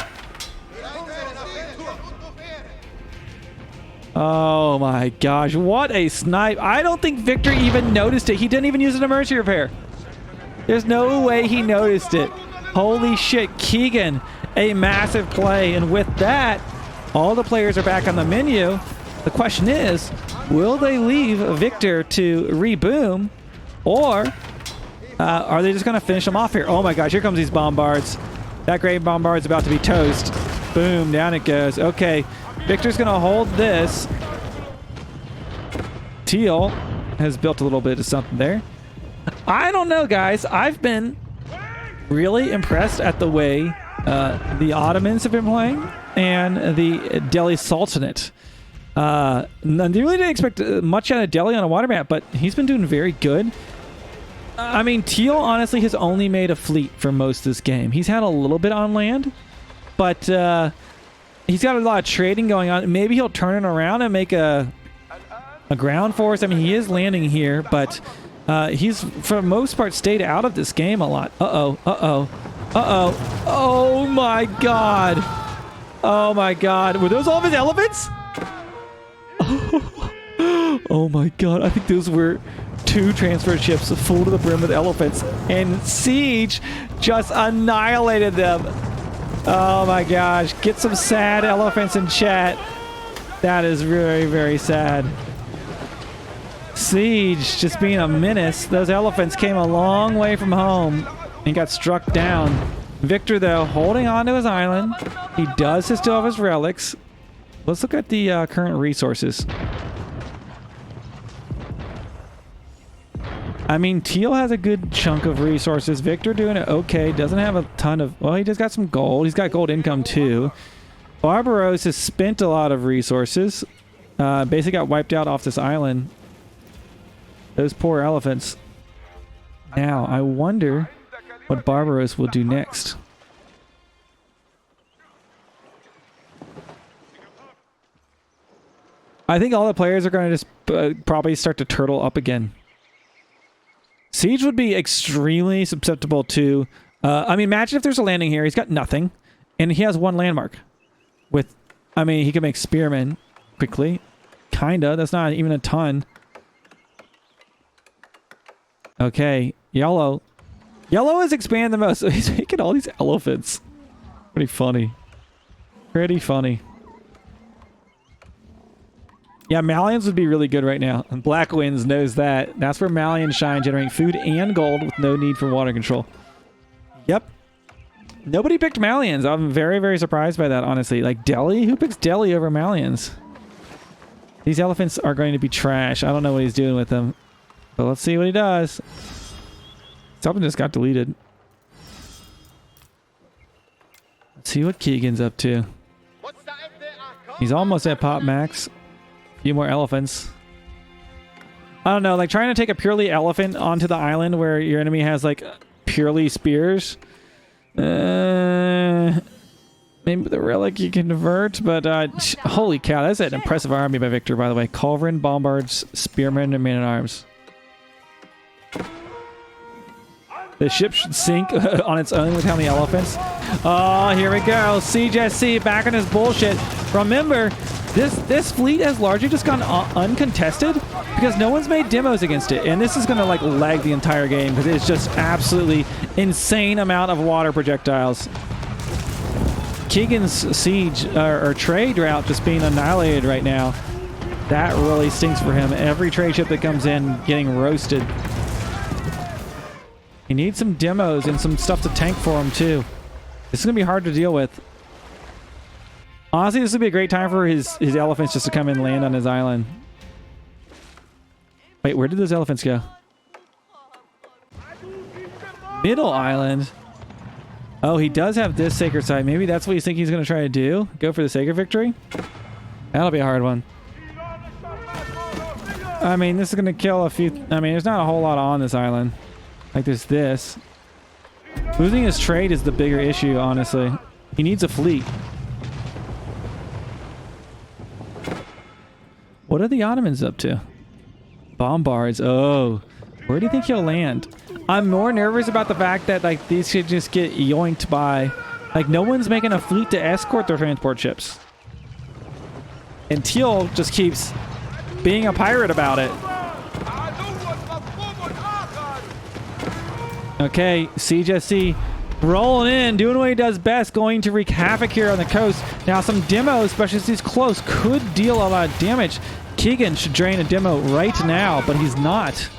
Oh my gosh, what a snipe. I don't think Victor even noticed it. He didn't even use an emergency repair. There's no way he noticed it. Holy shit, Keegan, a massive play. And with that, all the players are back on the menu. The question is, will they leave Victor to reboom, or are they just going to finish him off here? Oh my gosh, here comes these bombards. That great bombard's about to be toast. Boom, down it goes. Okay, Victor's going to hold this. Teal has built a little bit of something there. I don't know, guys. I've been really impressed at the way the Ottomans have been playing and the Delhi Sultanate. They really didn't expect much out of Delhi on a water map, but he's been doing very good. I mean, Teal honestly has only made a fleet for most of this game. He's had a little bit on land, but he's got a lot of trading going on. Maybe he'll turn it around and make a ground force. I mean, he is landing here, but he's, for the most part, stayed out of this game a lot. Uh-oh, uh-oh, uh-oh. Oh, my God. Oh, my God. Were those all of his elephants? Oh, my God. I think those were 2 transfer ships full to the brim with elephants, and Siege just annihilated them. Oh my gosh, get some sad elephants in chat. That is very, very sad. Siege just being a menace. Those elephants came a long way from home. and got struck down. Victor, though, holding on to his island. He does still have his relics. Let's look at the current resources. I mean, Teal has a good chunk of resources. Victor doing it okay. Doesn't have a ton of... Well, he just got some gold. He's got gold income, too. Barbaros has spent a lot of resources. Basically got wiped out off this island. Those poor elephants. Now, I wonder what Barbaros will do next. I think all the players are going to just probably start to turtle up again. Siege would be extremely susceptible to... I mean, imagine if there's a landing here. He's got nothing. And he has one landmark. With... I mean, he can make spearmen quickly. Kinda. That's not even a ton. Okay. Yellow. Yellow has expanded the most. So he's making all these elephants. Pretty funny. Pretty funny. Yeah, Malians would be really good right now. And Black Winds knows that. That's where Malians shine, generating food and gold with no need for water control. Yep. Nobody picked Malians. I'm very, very surprised by that, honestly. Like, Delhi? Who picks Delhi over Malians? These elephants are going to be trash. I don't know what he's doing with them. But let's see what he does. Something just got deleted. Let's see what Keegan's up to. He's almost at pop max. A few more elephants. I don't know, like trying to take a purely elephant onto the island where your enemy has like purely spears. Maybe the relic you can convert, but holy cow, that's an impressive army by Victor, by the way. Culverin, Bombards, Spearmen, and Man-at-Arms. The ship should sink on its own with how many elephants. Oh, here we go. CJSC back on his bullshit. Remember, this fleet has largely just gone uncontested because no one's made demos against it. And this is going to like lag the entire game because it's just absolutely insane amount of water projectiles. Keegan's siege or trade route just being annihilated right now. That really stinks for him. Every trade ship that comes in getting roasted. He needs some demos and some stuff to tank for him too. This is going to be hard to deal with. Honestly, this would be a great time for his elephants just to come and land on his island. Wait, where did those elephants go? Middle island. Oh, he does have this sacred site. Maybe that's what he's thinking he's going to try to do. Go for the sacred victory. That'll be a hard one. I mean, this is going to kill a few... I mean, there's not a whole lot on this island. Like there's this. Losing his trade is the bigger issue, honestly. He needs a fleet. What are the Ottomans up to? Bombards. Oh. Where do you think he'll land? I'm more nervous about the fact that like these should just get yoinked by... Like no one's making a fleet to escort their transport ships. And Teal just keeps being a pirate about it. Okay, CJSC rolling in, doing what he does best, going to wreak havoc here on the coast. Now some demos, especially as he's close, could deal a lot of damage. Keegan should drain a demo right now, but he's not.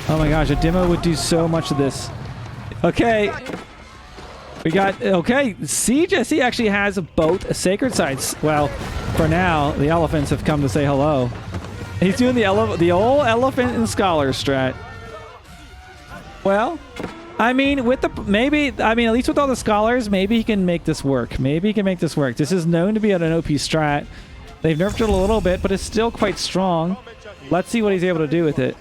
Oh my gosh, a demo would do so much of this. Okay. We got, okay, CJSC actually has both sacred sites. Well, for now, the elephants have come to say hello. He's doing the old elephant and scholar strat. Well, I mean, with the at least with all the scholars, maybe he can make this work. Maybe he can make this work. This is known to be an OP strat. They've nerfed it a little bit, but it's still quite strong. Let's see what he's able to do with it.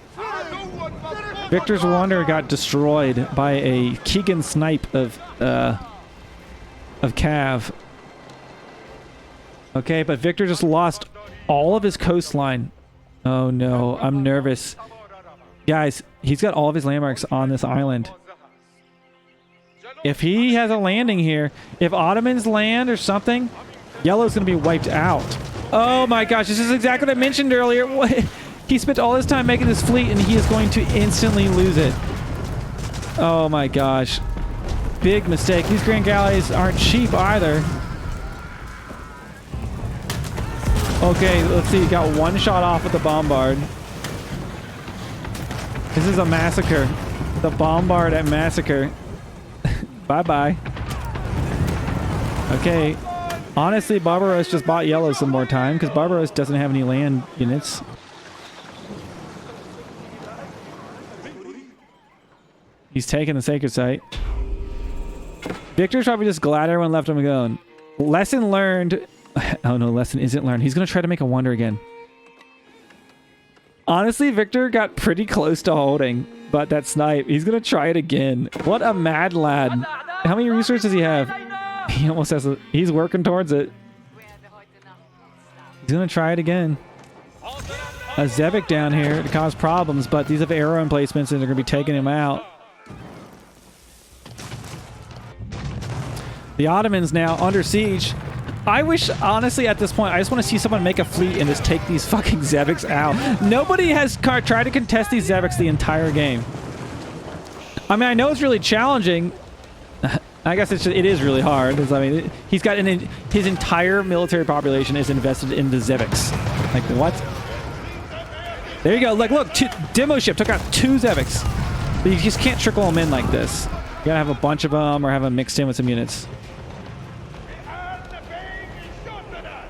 Victor's Wonder got destroyed by a Keegan snipe of Cav. Okay, but Victor just lost all of his coastline. Oh no, I'm nervous. Guys, he's got all of his landmarks on this island. If he has a landing here, if Ottomans land or something, Yellow's going to be wiped out. Oh my gosh, this is exactly what I mentioned earlier. He spent all his time making this fleet and he is going to instantly lose it. Oh my gosh. Big mistake. These Grand Galleys aren't cheap either. Okay, let's see. Got one shot off with the bombard. This is a massacre. The bombard at massacre. Bye-bye. Okay. Honestly, Barbaros just bought yellow some more time because Barbaros doesn't have any land units. He's taking the sacred site. Victor's probably just glad everyone left him alone. Lesson learned. Oh no, lesson isn't learned. He's going to try to make a wonder again. Honestly, Victor got pretty close to holding, but that snipe, he's going to try it again. What a mad lad. How many resources does he have? He almost has a... He's working towards it. He's going to try it again. A Zebek down here to cause problems, but these have arrow emplacements and they're going to be taking him out. The Ottomans now under siege. I wish, honestly, at this point, I just want to see someone make a fleet and just take these fucking Zebeks out. Nobody has tried to contest these Zebeks the entire game. I mean, I know it's really challenging. I guess it is really hard. I mean, he's got his entire military population is invested in the Zebeks. Like, what? There you go. Like, look, demo ship took out 2 Zebeks. But you just can't trickle them in like this. You gotta have a bunch of them or have them mixed in with some units.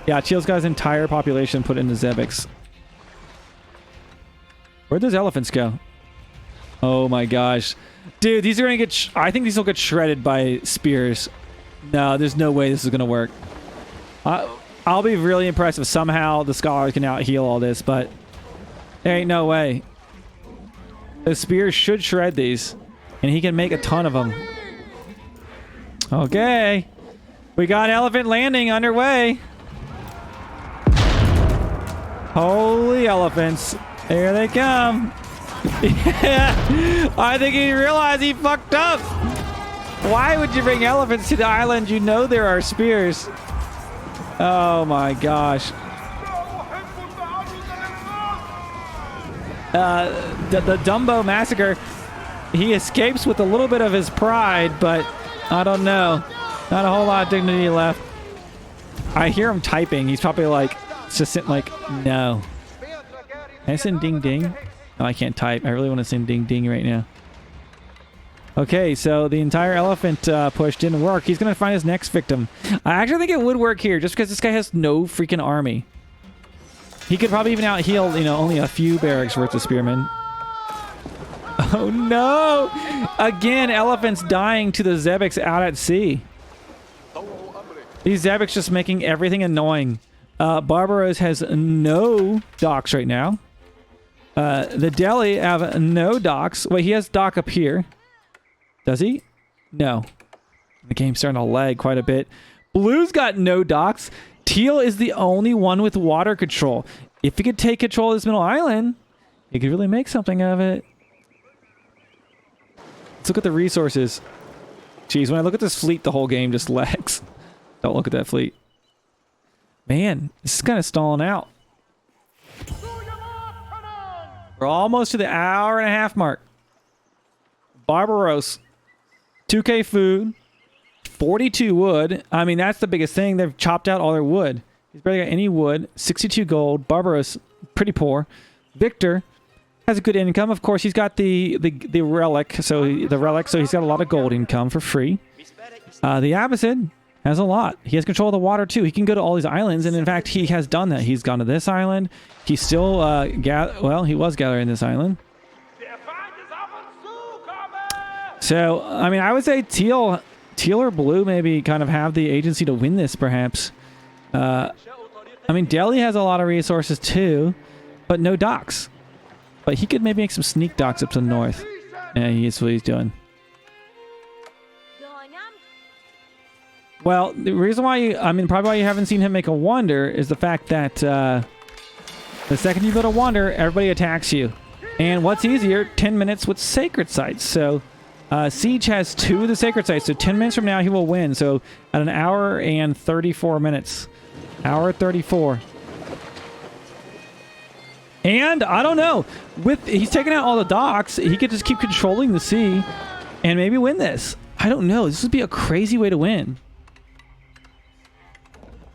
Yeah, Teal's got his entire population put into Zebeks. Where'd those elephants go? Oh my gosh. Dude, these are gonna get... I think these will get shredded by spears. No, there's no way this is gonna work. I'll be really impressed if somehow the scholars can out-heal all this, but... there ain't no way. The spears should shred these. And he can make a ton of them. Okay. We got elephant landing underway. Holy elephants. Here they come. Yeah. I think he realized he fucked up. Why would you bring elephants to the island? You know there are spears. Oh my gosh. The Dumbo massacre. He escapes with a little bit of his pride, but I don't know. Not a whole lot of dignity left. I hear him typing. He's probably like, just sitting like, no. Can I send ding ding? No, I can't type. I really want to send ding ding right now. Okay, so the entire elephant push didn't work. He's going to find his next victim. I actually think it would work here just because this guy has no freaking army. He could probably even out-heal, you know, only a few barracks worth of spearmen. Oh no! Again, elephants dying to the Zebeks out at sea. These Zebeks just making everything annoying. Barbaros has no docks right now. The Delhi have no docks. Wait, he has dock up here. Does he? No. The game's starting to lag quite a bit. Blue's got no docks. Teal is the only one with water control. If he could take control of this middle island, he could really make something of it. Let's look at the resources. Jeez, when I look at this fleet, the whole game just lags. Don't look at that fleet. Man, this is kind of stalling out. We're almost to the hour-and-a-half mark. Barbaros. 2K food. 42 wood. I mean, that's the biggest thing. They've chopped out all their wood. He's barely got any wood. 62 gold. Barbaros, pretty poor. Victor has a good income. Of course, he's got the relic. So he's got a lot of gold income for free. The Abbasid has a lot. He has control of the water too. He can go to all these islands, and in fact, he has done that. He's gone to this island. He's still he was gathering this island. So, I mean, I would say Teal or Blue maybe kind of have the agency to win this, perhaps. I mean, Delhi has a lot of resources too, but no docks. But he could maybe make some sneak docks up to the north. Yeah, that's what he's doing. Well, the reason why probably why you haven't seen him make a wonder is the fact that the second you build a wonder, everybody attacks you. And what's easier? 10 minutes with sacred sites. So Siege has 2 of the sacred sites. So 10 minutes from now, he will win. So at an hour and 34 minutes. Hour 34. And I don't know. He's taking out all the docks. He could just keep controlling the sea and maybe win this. I don't know. This would be a crazy way to win.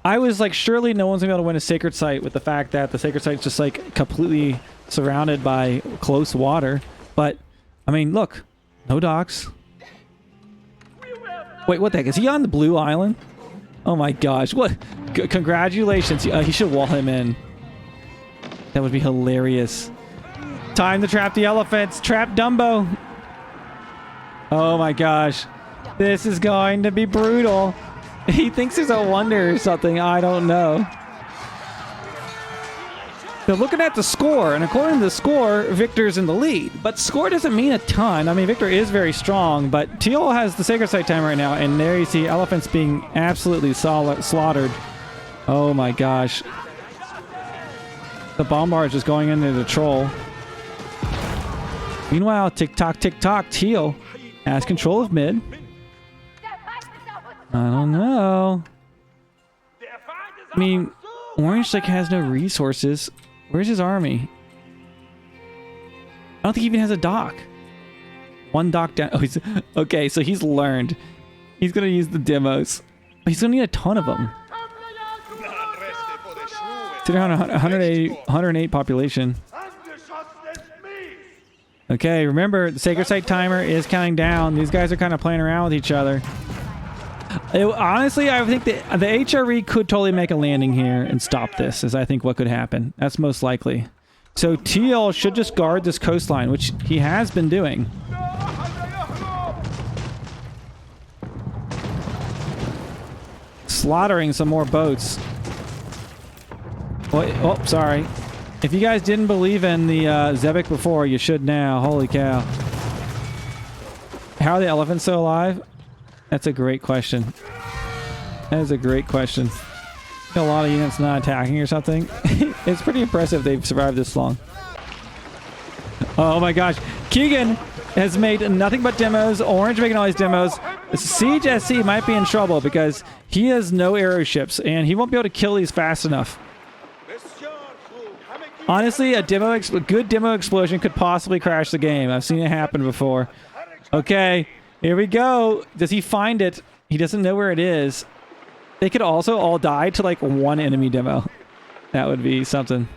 I was like, surely no one's gonna be able to win a sacred site with the fact that the sacred site's just like completely surrounded by close water. But I mean, look, No docks. Wait, what the heck? Is he on the blue island? Oh my gosh. What? Congratulations. He should wall him in. That would be hilarious. Time to trap the elephants. Trap Dumbo. Oh my gosh. This is going to be brutal. He thinks there's a wonder or something. I don't know. They're looking at the score, and according to the score, Victor's in the lead. But score doesn't mean a ton. I mean, Victor is very strong, but Teal has the sacred site timer right now, and there you see elephants being absolutely slaughtered. Oh my gosh. The bomb barge is going into the troll. Meanwhile, tick-tock, Teal has control of mid. I don't know. I mean, Orange like has no resources. Where's his army? I don't think he even has a dock. One dock down. Oh, he's okay. So he's learned. He's gonna use the demos. He's gonna need a ton of them. It's around 108 population. Okay, remember the sacred site timer is counting down. These guys are kind of playing around with each other. Honestly, I think the HRE could totally make a landing here and stop this, is I think what could happen. That's most likely. So Teal should just guard this coastline, which he has been doing. Slaughtering some more boats. Oh, sorry. If you guys didn't believe in the Zebek before, you should now. Holy cow. How are the elephants so alive? That's a great question. That is a great question. A lot of units not attacking or something. It's pretty impressive they've survived this long. Oh my gosh. Keegan has made nothing but demos. Orange making all these demos. Siege SC might be in trouble because he has no arrow ships and he won't be able to kill these fast enough. Honestly, a good demo explosion could possibly crash the game. I've seen it happen before. Okay. Here we go. Does he find it? He doesn't know where it is. They could also all die to like one enemy demo. That would be something.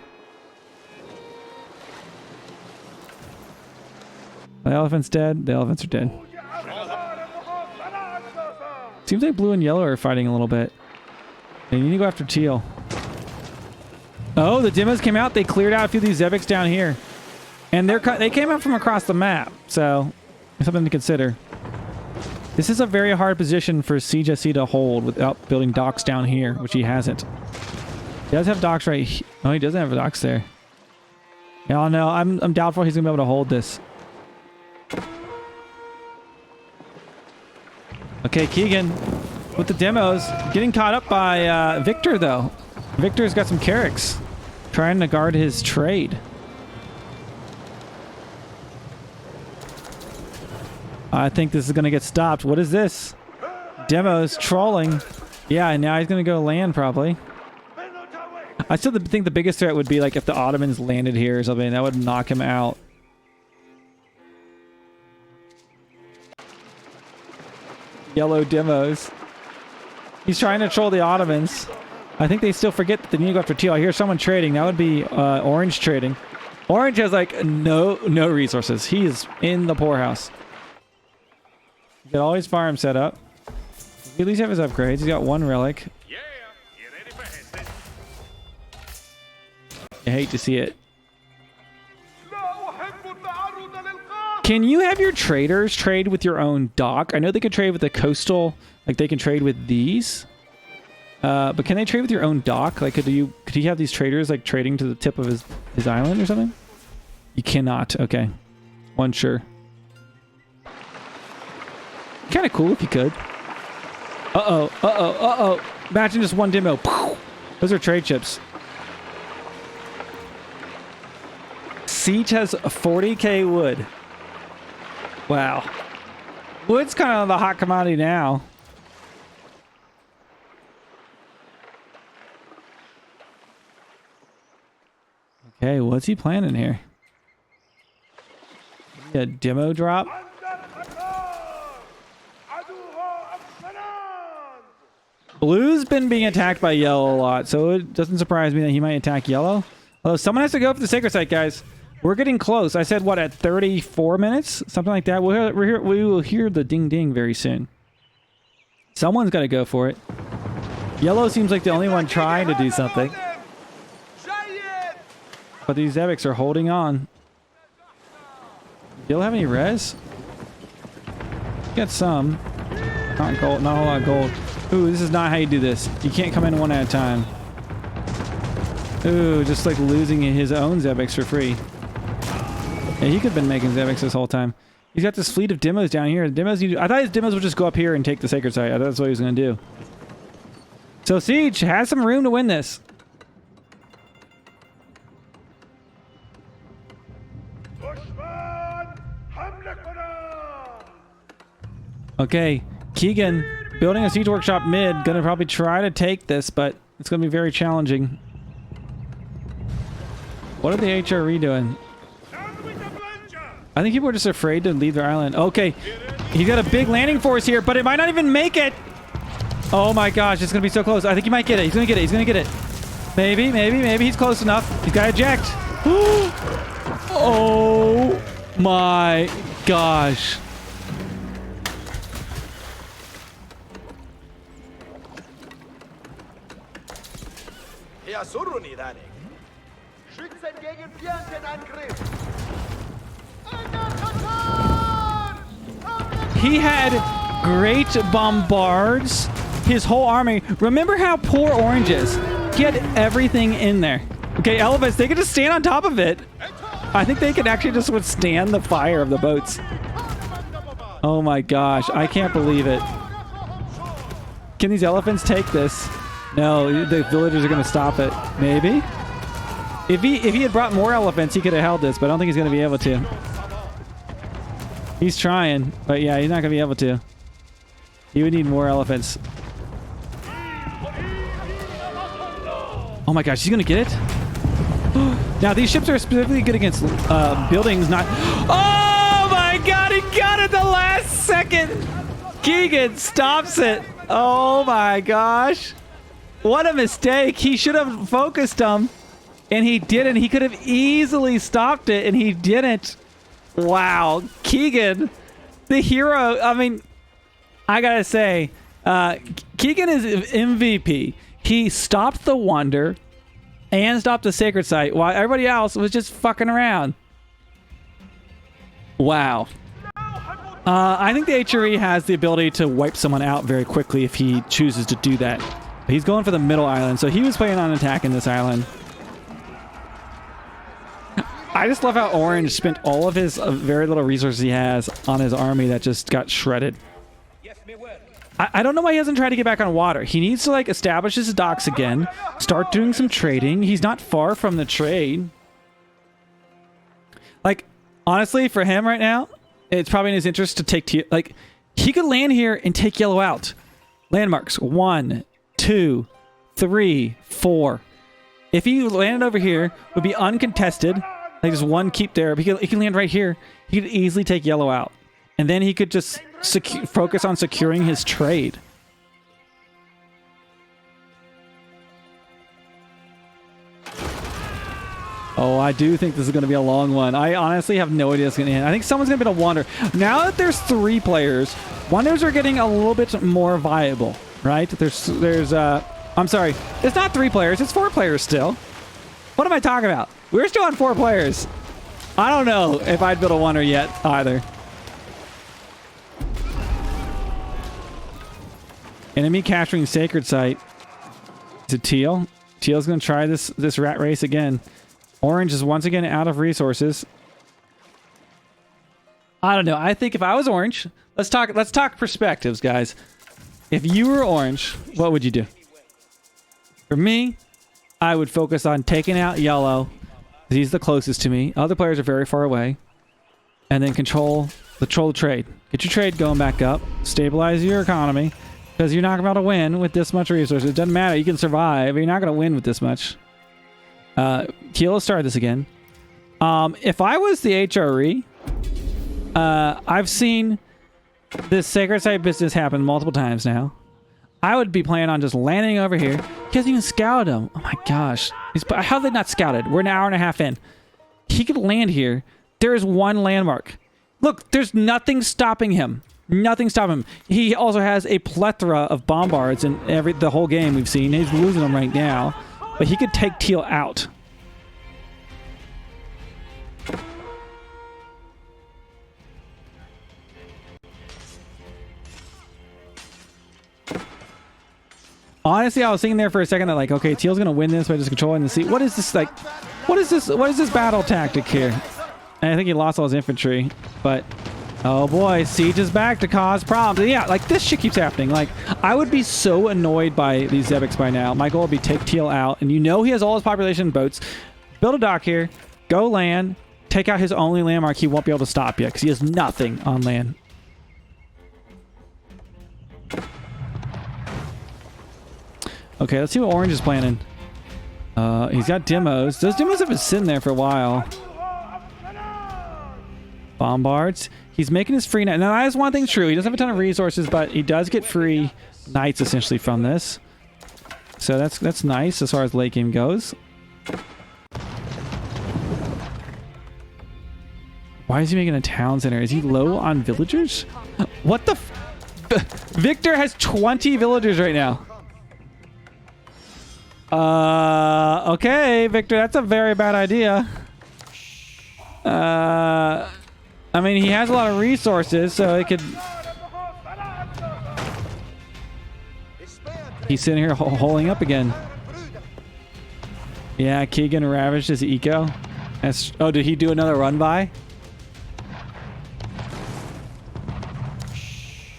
The elephant's dead. The elephants are dead. Seems like blue and yellow are fighting a little bit. They need to go after teal. Oh, the demos came out. They cleared out a few of these Zebeks down here. And they came out from across the map. So, something to consider. This is a very hard position for Siege SC to hold without building docks down here, which he hasn't. He does have docks right here. Oh, he doesn't have docks there. Yeah, no, I'm doubtful he's going to be able to hold this. Okay, Keegan with the demos. Getting caught up by Victor, though. Victor's got some Carracks trying to guard his trade. I think this is going to get stopped. What is this? Demos trolling. Yeah, and now he's going to go land probably. I still think the biggest threat would be like if the Ottomans landed here or something. That would knock him out. Yellow demos. He's trying to troll the Ottomans. I think they still forget that they need to go after teal. I hear someone trading. That would be Orange trading. Orange has like no resources. He is in the poorhouse. He's got all his farms set up. He at least have his upgrades. He's got one relic. Yeah, you ready for it? I hate to see it. Can you have your traders trade with your own dock? I know they can trade with the coastal, like they can trade with these. But can they trade with your own dock? Like, could he have these traders like trading to the tip of his island or something? You cannot. Okay, one sure. Kind of cool if you could. Imagine just one demo. Those are trade ships. Siege has 40k wood. Wow. Wood's kind of the hot commodity now. Okay, what's he planning here? A demo drop? Blue's been being attacked by yellow a lot, so it doesn't surprise me that he might attack yellow. Although someone has to go for the sacred site, guys. We're getting close. I said, what, at 34 minutes? Something like that. We will hear the ding-ding very soon. Someone's got to go for it. Yellow seems like the only one trying to do something. But these epics are holding on. You'll have any res? Get some. Not gold. Not a lot of gold. Ooh, this is not how you do this. You can't come in one at a time. Ooh, just like losing his own Zebics for free. Yeah, he could have been making Zebics this whole time. He's got this fleet of demos down here. Demos I thought his demos would just go up here and take the sacred site. I thought that's what he was going to do. So Siege has some room to win this. Okay, Keegan building a siege workshop mid. Gonna probably try to take this, but it's gonna be very challenging. What are the HRE doing? I think people are just afraid to leave their island. Okay, he's got a big landing force here, but it might not even make it. Oh my gosh, it's gonna be so close. I think he might get it. He's gonna get it. He's gonna get it. Maybe, maybe, maybe he's close enough. He's got to eject. Oh my gosh. Schützen gegen Flankenangriff! He had great bombards. His whole army. Remember how poor Orange is? He had everything in there. Okay, elephants, they could just stand on top of it. I think they could actually just withstand the fire of the boats. Oh my gosh, I can't believe it. Can these elephants take this? No, the villagers are going to stop it. Maybe? If he had brought more elephants, he could have held this, but I don't think he's going to be able to. He's trying, but yeah, he's not going to be able to. He would need more elephants. Oh my gosh, he's going to get it? Now, these ships are specifically good against buildings, not... Oh my god, he got it the last second! Keegan stops it. Oh my gosh. What a mistake. He should have focused him, and he didn't. He could have easily stopped it, and he didn't. Wow. Keegan, the hero. I mean, I gotta say, Keegan is MVP. He stopped the Wonder and stopped the Sacred Site while everybody else was just fucking around. Wow. I think the HRE has the ability to wipe someone out very quickly if he chooses to do that. He's going for the middle island, so he was planning on attacking this island. I just love how Orange spent all of his very little resources he has on his army that just got shredded. I don't know why he hasn't tried to get back on water. He needs to like establish his docks again, start doing some trading. He's not far from the trade. Like, honestly, for him right now, it's probably in his interest to take... like, he could land here and take yellow out. Landmarks. 1, 2, 3, 4. If he landed over here, it would be uncontested. Like, just one keep there. He can land right here. He could easily take yellow out. And then he could just focus on securing his trade. Oh, I do think this is going to be a long one. I honestly have no idea it's going to end. I think someone's going to be able to Wonder. Now that there's 3 players, Wonders are getting a little bit more viable, right? I'm sorry. It's not 3 players. It's 4 players still. What am I talking about? We're still on 4 players. I don't know if I'd build a Wonder yet either. Enemy capturing Sacred Site. Is it Teal? Teal's going to try this rat race again. Orange is once again out of resources. I don't know. I think if I was Orange, let's talk perspectives, guys. If you were Orange, what would you do? For me, I would focus on taking out Yellow. He's the closest to me. Other players are very far away. And then control the trade. Get your trade going back up. Stabilize your economy. Because you're not about to win with this much resources. It doesn't matter. You can survive, but you're not going to win with this much. Keel, let's start this again. If I was the HRE, I've seen this Sacred Site business happen multiple times now. I would be planning on just landing over here. He hasn't even scouted him. Oh my gosh. How have they not scouted? We're an hour and a half in. He he could land here. There is one landmark. Look, there's nothing stopping him. Nothing stopping him. He also has a plethora of bombards in the whole game we've seen. He's losing them right now. But he could take teal out. Honestly, I was thinking there for a second that like, okay, teal's gonna win this by just controlling the sea. What is this like? What is this battle tactic here? And I think he lost all his infantry, but oh boy, siege is back to cause problems. Yeah, like this shit keeps happening. Like I would be so annoyed by these Zebics by now. My goal would be take teal out, and you know he has all his population in boats. Build a dock here, go land, take out his only landmark. He won't be able to stop yet because he has nothing on land. Okay, let's see what Orange is planning. He's got demos. Those demos have been sitting there for a while. Bombards. He's making his free knight. Now, that is one thing true. He doesn't have a ton of resources, but he does get free knights, essentially, from this. So that's nice as far as late game goes. Why is he making a town center? Is he low on villagers? What the Victor has 20 villagers right now. Okay, Victor, that's a very bad idea. I mean, he has a lot of resources, so it could... He's sitting here holding up again. Yeah, Keegan ravaged his eco. Oh, did he do another run by?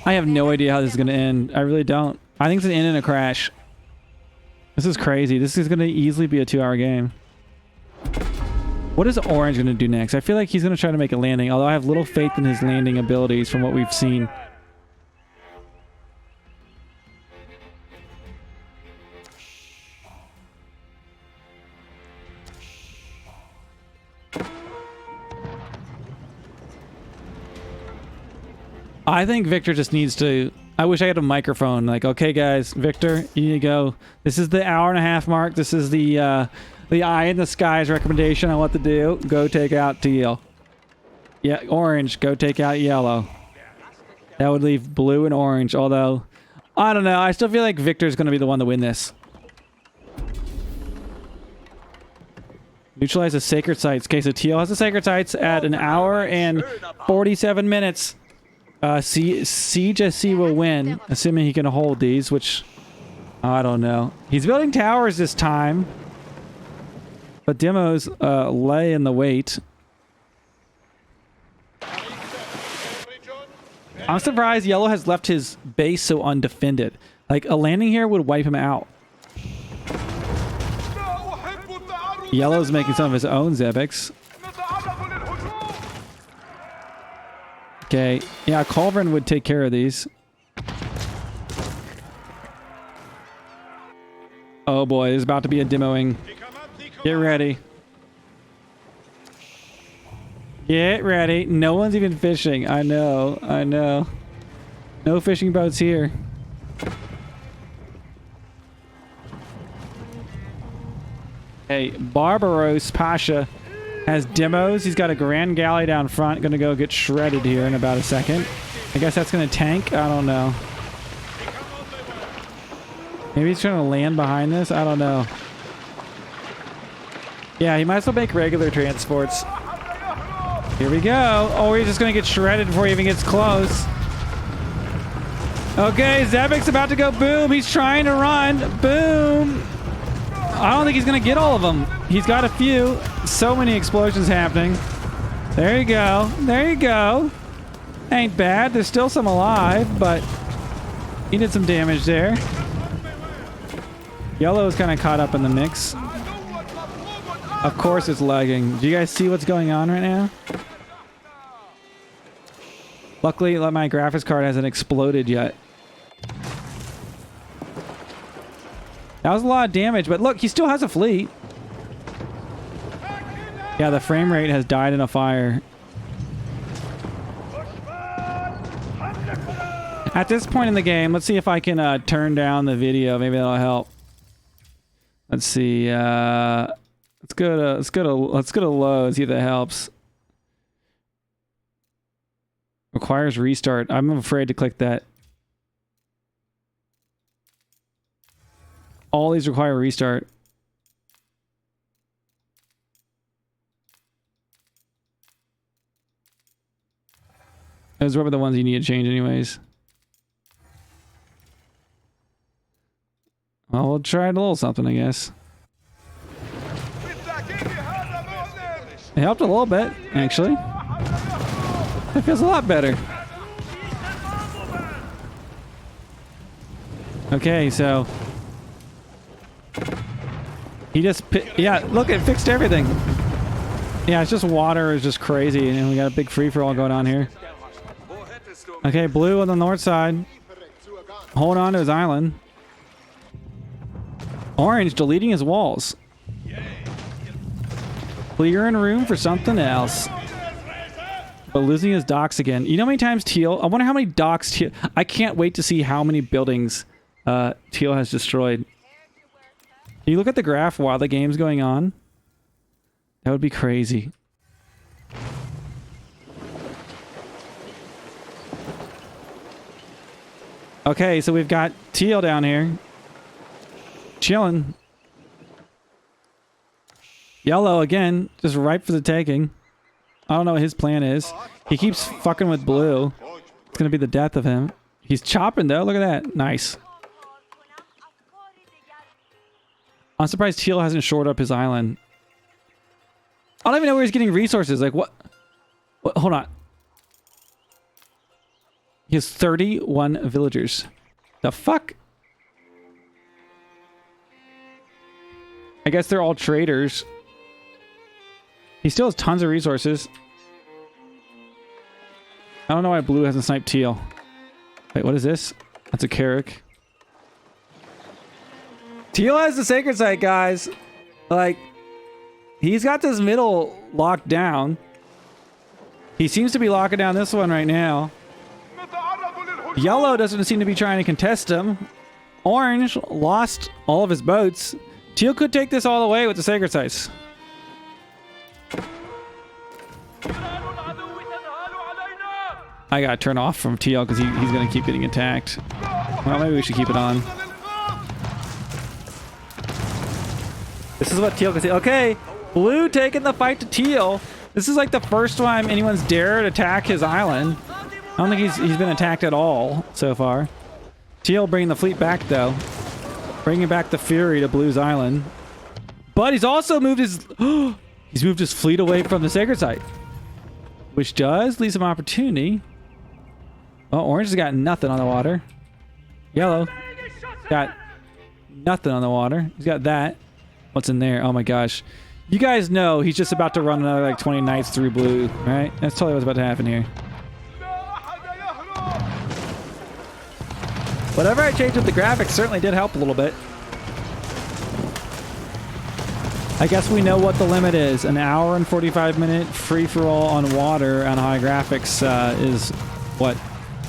I have no idea how this is going to end. I really don't. I think it's going to end in a crash. This is crazy. This is going to easily be a 2-hour game. What is Orange going to do next? I feel like he's going to try to make a landing, although I have little faith in his landing abilities from what we've seen. I think Victor just needs to... I wish I had a microphone. Like, okay, guys, Victor, you need to go. This is the hour-and-a-half mark. This is the eye in the sky's recommendation on what to do. Go take out teal. Yeah, orange. Go take out yellow. That would leave blue and orange. Although, I don't know. I still feel like Victor's going to be the one to win this. Neutralize the sacred sites. Okay, so teal has the sacred sites at 1 hour and 47 minutes. Siege SC will win, assuming he can hold these, which I don't know. He's building towers this time, but demos lay in the wait. I'm surprised Yellow has left his base so undefended. Like, a landing here would wipe him out. Yellow's making some of his own Zebics. Okay, yeah, Culverin would take care of these. Oh boy, there's about to be a demoing. Get ready. Get ready. No one's even fishing. I know, I know. No fishing boats here. Hey, Barbaros Pasha has demos. He's got a grand galley down front. Gonna go get shredded here in about a second. I guess that's gonna tank. I don't know. Maybe he's trying to land behind this. I don't know. Yeah, he might as well make regular transports. Here we go. Oh, he's just gonna get shredded before he even gets close. Okay, Zebek's about to go boom. He's trying to run. Boom. I don't think he's going to get all of them. He's got a few. So many explosions happening. There you go. There you go. Ain't bad. There's still some alive, but he did some damage there. Yellow is kind of caught up in the mix. Of course it's lagging. Do you guys see what's going on right now? Luckily, my graphics card hasn't exploded yet. That was a lot of damage, but look, he still has a fleet. Yeah, the frame rate has died in a fire. At this point in the game, let's see if I can turn down the video. Maybe that'll help. Let's see. Let's go to low and see if that helps. Requires restart. I'm afraid to click that. All these require restart. Those were the ones you need to change anyways. Well, we'll try a little something, I guess. It helped a little bit, actually. It feels a lot better. Okay, so... He just... Yeah, look, it fixed everything. Yeah, it's just water is just crazy, and we got a big free-for-all going on here. Okay, blue on the north side. Hold on to his island. Orange deleting his walls. Clearing room for something else. But losing his docks again. You know how many times Teal... I wonder how many docks Teal... I can't wait to see how many buildings Teal has destroyed. Can you look at the graph while the game's going on? That would be crazy. Okay, so we've got Teal down here. Chilling. Yellow again, just ripe for the taking. I don't know what his plan is. He keeps fucking with blue. It's gonna be the death of him. He's chopping though, look at that. Nice. I'm surprised Teal hasn't shored up his island. I don't even know where he's getting resources. Like what? Hold on. He has 31 villagers. The fuck? I guess they're all traders. He still has tons of resources. I don't know why blue hasn't sniped Teal. Wait, what is this? That's a Carrick. Teal has the sacred site, guys. Like, he's got this middle locked down. He seems to be locking down this one right now. Yellow doesn't seem to be trying to contest him. Orange lost all of his boats. Teal could take this all the way with the sacred sites. I gotta turn off from Teal because he's gonna keep getting attacked. Well, maybe we should keep it on. This is what Teal can see. Okay, blue taking the fight to Teal. This is like the first time anyone's dared attack his island. I don't think he's been attacked at all so far. Teal bringing the fleet back though. Bringing back the fury to Blue's island. But he's also moved his... he's moved his fleet away from the sacred site. Which does leave some opportunity. Oh, Orange has got nothing on the water. Yellow got nothing on the water. He's got that. What's in there? Oh my gosh. You guys know he's just about to run another like 20 knights through blue, right? That's totally what's about to happen here. Whatever I changed with the graphics certainly did help a little bit. I guess we know what the limit is. An hour and 45-minute free-for-all on water on high graphics is what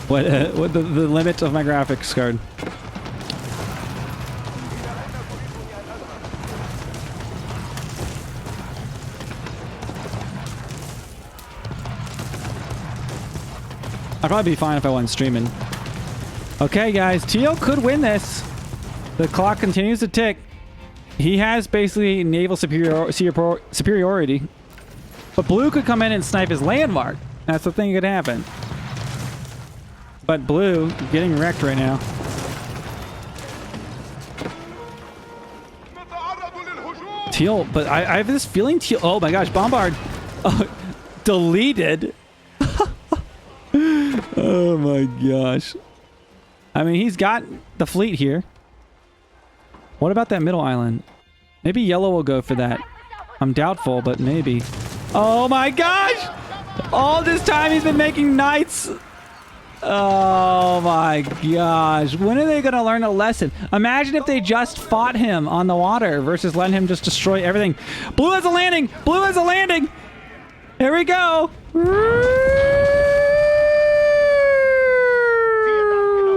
the limit of my graphics card. I'd probably be fine if I wasn't streaming. Okay, guys, Teal could win this. The clock continues to tick. He has basically naval superiority. But blue could come in and snipe his landmark. That's the thing that could happen. But blue getting wrecked right now. Teal, but I have this feeling Teal... Oh my gosh, Bombard. Oh, deleted. Oh my gosh. I mean, he's got the fleet here. What about that middle island? Maybe yellow will go for that. I'm doubtful, but maybe. Oh my gosh! All this time he's been making knights. Oh my gosh. When are they going to learn a lesson? Imagine if they just fought him on the water versus letting him just destroy everything. Blue has a landing! Blue has a landing! Here we go!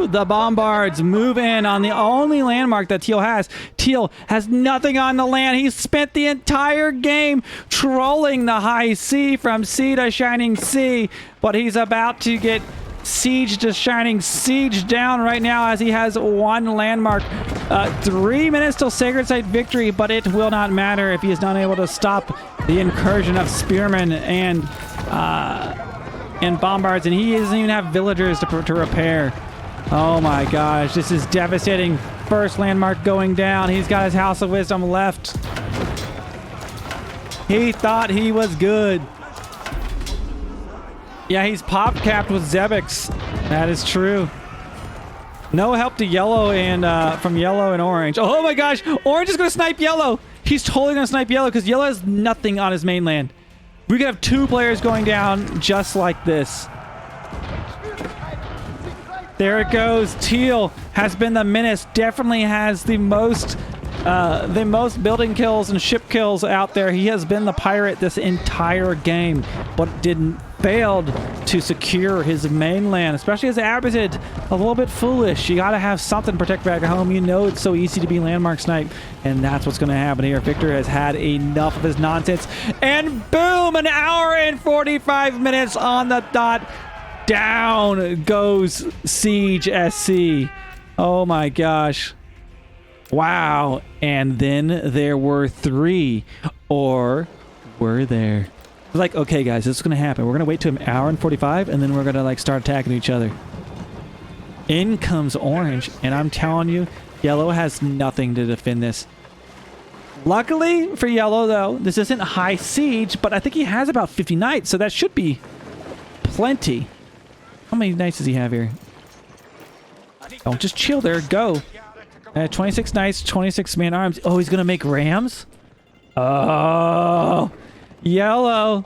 Woo! The Bombards move in on the only landmark that Teal has. Teal has nothing on the land. He's spent the entire game trolling the high sea from sea to shining sea, but he's about to get siege to shining siege down right now as he has one landmark. 3 minutes till Sacred Site victory, but it will not matter if he is not able to stop the incursion of spearmen and bombards, and he doesn't even have villagers to repair. Oh my gosh, this is devastating. First landmark going down. He's got his House of Wisdom left. He thought he was good. Yeah, he's pop capped with Zebix. That is true. No help to yellow and from yellow and orange. Oh my gosh, orange is gonna snipe yellow. He's totally gonna snipe yellow because yellow has nothing on his mainland. We could have 2 players going down just like this. There it goes. Teal has been the menace. Definitely has the most building kills and ship kills out there. He has been the pirate this entire game, but failed to secure his mainland, especially as Abbasid. A little bit foolish. You got to have something to protect back at home. You know it's so easy to be landmark snipe, and that's what's going to happen here. Victor has had enough of his nonsense, and boom, an hour and 45 minutes on the dot. Down goes Siege SC. Oh my gosh. Wow. And then there were 3, or were there? Like, okay guys, this is gonna happen. We're gonna wait to an hour and 45, and then we're gonna like start attacking each other. In comes orange, and I'm telling you, yellow has nothing to defend this. Luckily for yellow though, this isn't high siege, but I think he has about 50 knights, so that should be plenty. How many knights does he have here? Don't just chill there, go. 26 knights, 26 man arms. Oh, he's gonna make rams? Oh, yellow.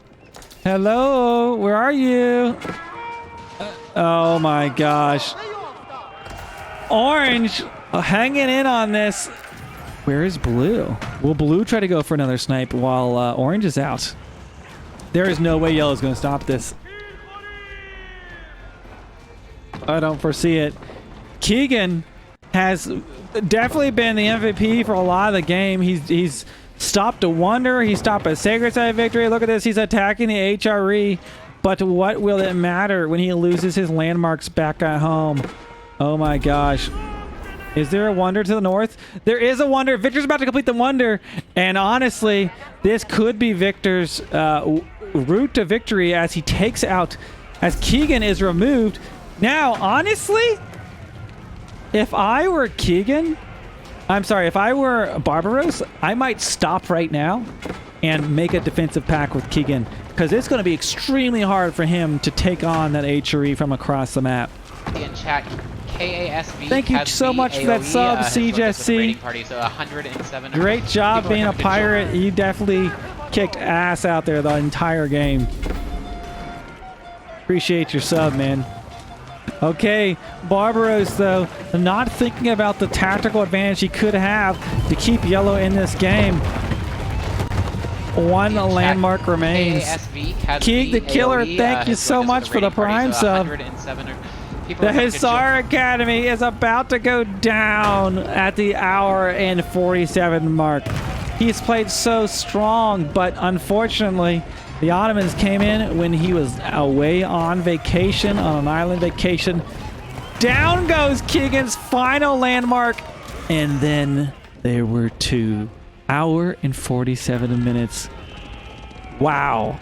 Hello, where are you? Oh my gosh. Orange hanging in on this. Where is blue? Will blue try to go for another snipe while orange is out? There is no way yellow is going to stop this. I don't foresee it. Keegan has definitely been the MVP for a lot of the game. He's stopped a wonder. He stopped a Sacred Site victory. Look at this. He's attacking the HRE. But what will it matter when he loses his landmarks back at home? Oh my gosh. Is there a wonder to the north? There is a wonder. Victor's about to complete the wonder. And honestly, this could be Victor's route to victory as he takes out, as Keegan is removed. Now, honestly, if I were Keegan, I'm sorry, if I were Barbaros, I might stop right now and make a defensive pack with Keegan, because it's going to be extremely hard for him to take on that HRE from across the map. In chat, KASV. Thank you so much for that sub, CJSC. Party, so 107. Great job being a pirate. You definitely kicked ass out there the entire game. Appreciate your sub, man. Okay, Barbaros, though, not thinking about the tactical advantage he could have to keep yellow in this game. One landmark remains. Keeg the Killer, thank you so much for the prime sub. The Hussar Academy is about to go down at the hour and 47 mark. He's played so strong, but unfortunately, the Ottomans came in when he was away on vacation, on an island vacation. Down goes Keegan's final landmark. And then there were 2 hour and 47 minutes. Wow.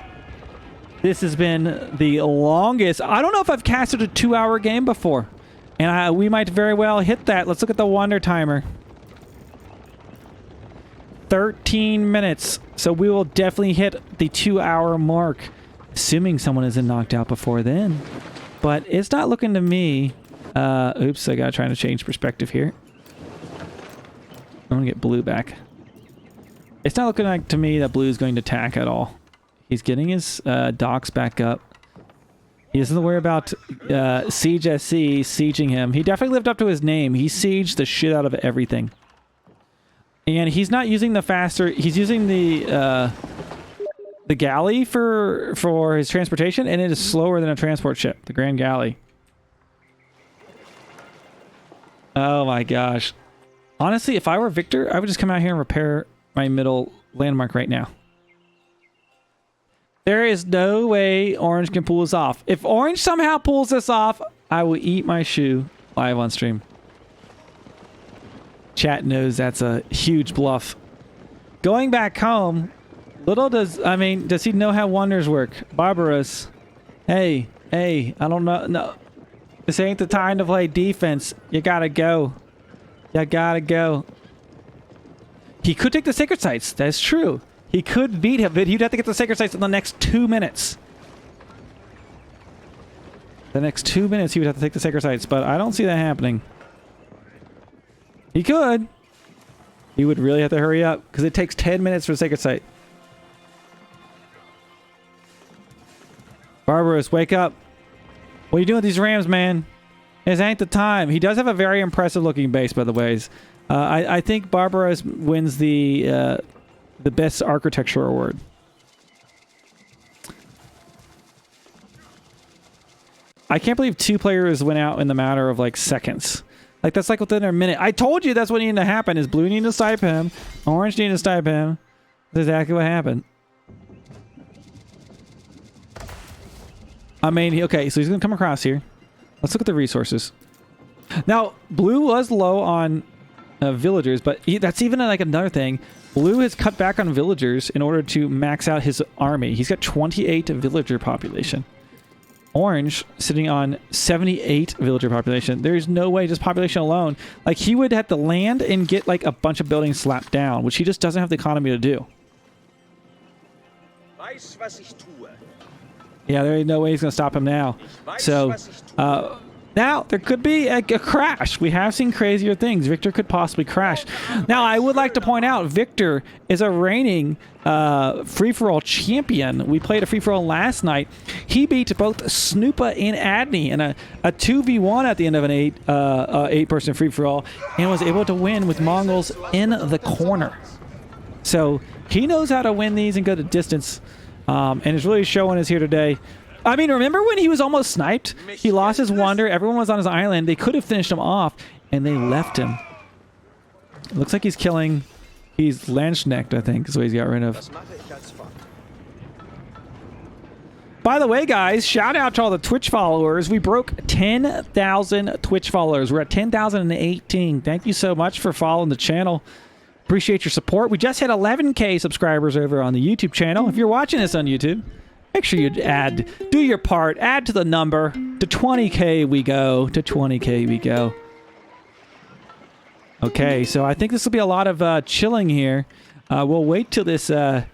This has been the longest. I don't know if I've casted a 2-hour game before. And we might very well hit that. Let's look at the wonder timer. 13 minutes. So we will definitely hit the 2-hour mark, assuming someone isn't knocked out before then. But it's not looking to me. Oops, I got trying to change perspective here. I'm gonna get blue back. It's not looking like to me that blue is going to attack at all. He's getting his docks back up. He doesn't worry about Siege SC sieging him. He definitely lived up to his name. He sieged the shit out of everything. And he's not using the faster. He's using the galley for his transportation, and it is slower than a transport ship, the Grand Galley. Oh my gosh. Honestly, if I were Victor, I would just come out here and repair my middle landmark right now. There is no way Orange can pull this off. If Orange somehow pulls this off, I will eat my shoe live on stream. Chat knows that's a huge bluff. Going back home, little does, I mean, does he know how wonders work? Barbaros, hey, I don't know, no. This ain't the time to play defense. You gotta go. You gotta go. He could take the sacred sites. That's true. He could beat him, but he'd have to get the sacred sites in the next 2 minutes. The next 2 minutes he would have to take the sacred sites, but I don't see that happening. He could. He would really have to hurry up because it takes 10 minutes for a sacred site. Barbaros, wake up. What are you doing with these Rams, man? This ain't the time. He does have a very impressive looking base, by the ways. I think Barbaros wins the best architecture award. I can't believe 2 players went out in the matter of like seconds. Like that's like within a minute. I told you that's what needed to happen. Is blue needed to snipe him, orange needed to snipe him. That's exactly what happened. I mean, okay, so he's gonna come across here. Let's look at the resources. Now, blue was low on villagers, but that's even like another thing. Blue has cut back on villagers in order to max out his army. He's got 28 villager population. Orange sitting on 78 villager population. There's no way just population alone. Like he would have to land and get like a bunch of buildings slapped down, which he just doesn't have the economy to do. Yeah, there ain't no way he's going to stop him now. So, now there could be a crash. We have seen crazier things. Victor could possibly crash. Now, I would like to point out, Victor is a reigning free-for-all champion. We played a free-for-all last night. He beat both Snoopa and Adney in a 2v1 at the end of an eight-person free-for-all and was able to win with Mongols in the corner. So, he knows how to win these and go the distance. And is really showing us here today. I mean, remember when he was almost sniped? He lost his wonder. Everyone was on his island. They could have finished him off, and they left him. It looks like he's killing... He's Lanschnecht, I think, is what he's got rid of. By the way, guys, shout out to all the Twitch followers. We broke 10,000 Twitch followers. We're at 10,018. Thank you so much for following the channel. Appreciate your support. We just hit 11K subscribers over on the YouTube channel. If you're watching this on YouTube, make sure you do your part. Add to the number. To 20K we go. To 20K we go. Okay, so I think this will be a lot of chilling here. We'll wait till this... I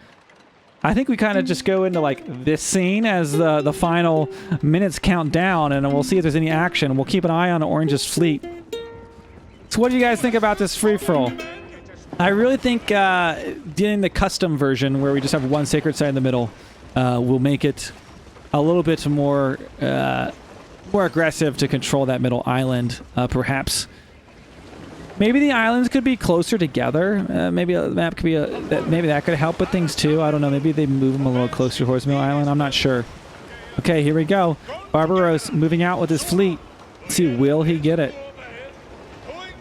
think we kind of just go into like this scene as the final minutes count down, and we'll see if there's any action. We'll keep an eye on Orange's fleet. So what do you guys think about this free-for-all? I really think doing the custom version where we just have one sacred site in the middle will make it a little bit more aggressive to control that middle island, perhaps. Maybe the islands could be closer together. Maybe the map could be maybe that could help with things too. I don't know. Maybe they move them a little closer towards middle island. I'm not sure. Okay, here we go. Barbaros moving out with his fleet. Let's see, will he get it?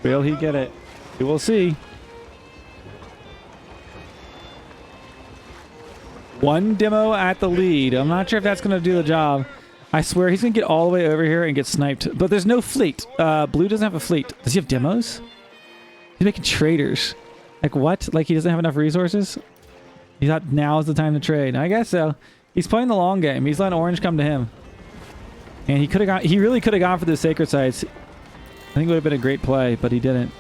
Will he get it? We will see. One demo at the lead. I'm not sure if that's going to do the job. I swear he's going to get all the way over here and get sniped. But there's no fleet. Blue doesn't have a fleet. Does he have demos? He's making traders. Like what? Like he doesn't have enough resources? He thought now is the time to trade. I guess so. He's playing the long game. He's letting Orange come to him. And he could have gone. He really could have gone for the sacred sites. I think it would have been a great play, but he didn't.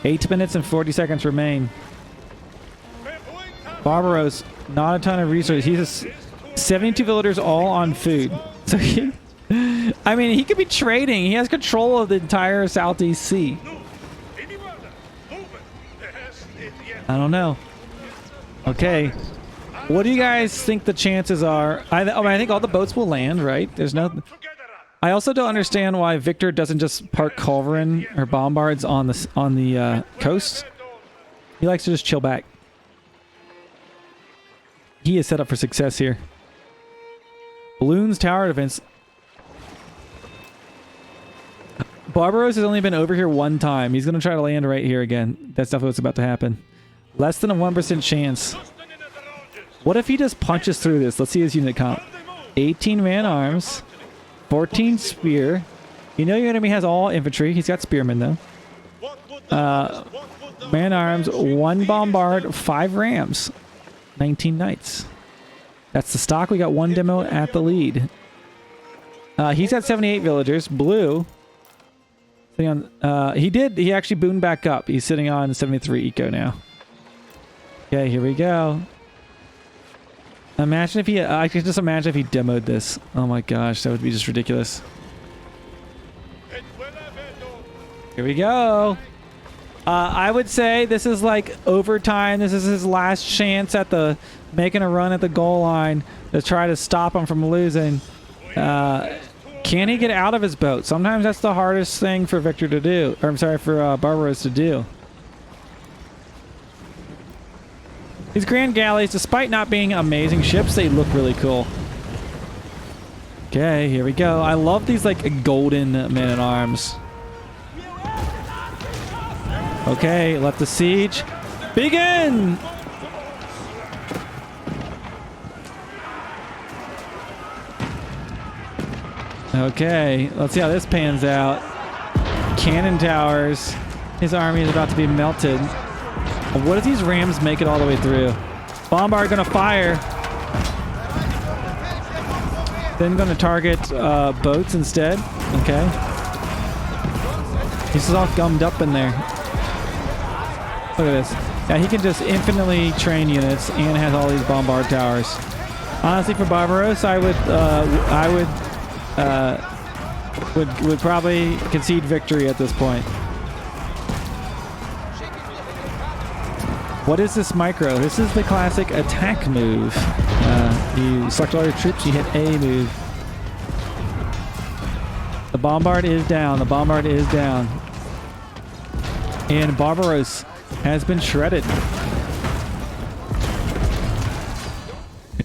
8 minutes and 40 seconds remain. Barbaros, not a ton of resources. He's 72 villagers all on food. So he, I mean, he could be trading. He has control of the entire Southeast Sea. I don't know. Okay. What do you guys think the chances are? I think all the boats will land, right? There's no... I also don't understand why Victor doesn't just park culverin or bombards on the coast. He likes to just chill back. He is set up for success here. Balloons, tower defense. Barbaros has only been over here one time. He's going to try to land right here again. That's definitely what's about to happen. Less than a 1% chance. What if he just punches through this? Let's see his unit comp. 18 man arms. 14 spear. You know your enemy has all infantry. He's got spearmen though. Man arms, 1 bombard, 5 rams. 19 knights. That's the stock. We got 1 demo at the lead. He's at 78 villagers. Blue. He actually boomed back up. He's sitting on 73 eco now. Okay, here we go. Imagine if I can just imagine if he demoed this. Oh my gosh, that would be just ridiculous. Here we go. I would say this is like overtime. This is his last chance at making a run at the goal line to try to stop him from losing. Can he get out of his boat? Sometimes that's the hardest thing for Victor to do. Or I'm sorry, for Barbaros to do. These Grand Galleys, despite not being amazing ships, they look really cool. Okay, here we go. I love these like golden men-at-arms. Okay, let the siege begin! Okay, let's see how this pans out. Cannon towers. His army is about to be melted. What if these rams make it all the way through? Bombard gonna fire. Then gonna target boats instead. Okay. He's all gummed up in there. Look at this. Yeah, he can just infinitely train units and has all these bombard towers. Honestly, for Barbaros, I would probably concede victory at this point. What is this micro? This is the classic attack move. You select all your troops, you hit A move. The bombard is down. The bombard is down. And Barbaros has been shredded.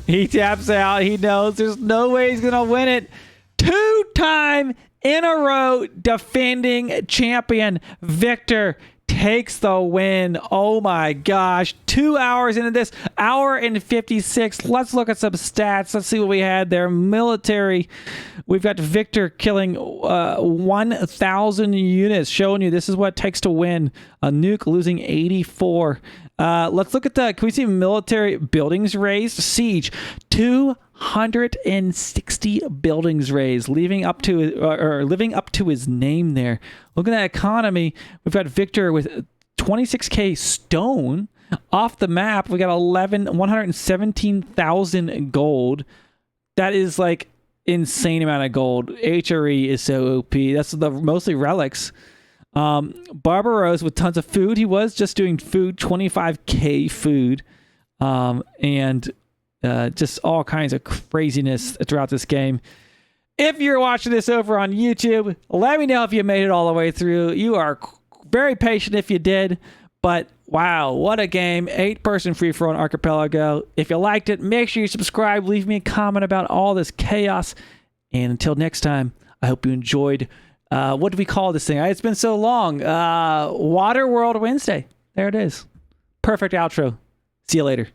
He taps out. He knows there's no way he's going to win it. 2-time in a row defending champion Victor takes the win. Oh my gosh. 2 hours into this. Hour and 56. Let's look at some stats. Let's see what we had there. Military. We've got Victor killing 1,000 units, showing you this is what it takes to win. A nuke losing 84. Let's look at the, can we see military buildings raised? Siege. 260 buildings raised, living up to his name there. Look at that economy. We've got Victor with 26k stone off the map. We got 117,000 gold. That is like insane amount of gold. HRE is so OP. That's mostly relics. Barbaros with tons of food. He was just doing food, 25k food, and just all kinds of craziness throughout this game. If you're watching this over on YouTube, let me know if you made it all the way through. You are very patient if you did, but wow, what a game. 8-person free-for-all archipelago. If you liked it, make sure you subscribe. Leave me a comment about all this chaos. And until next time, I hope you enjoyed. What do we call this thing? It's been so long. Water World Wednesday. There it is. Perfect outro. See you later.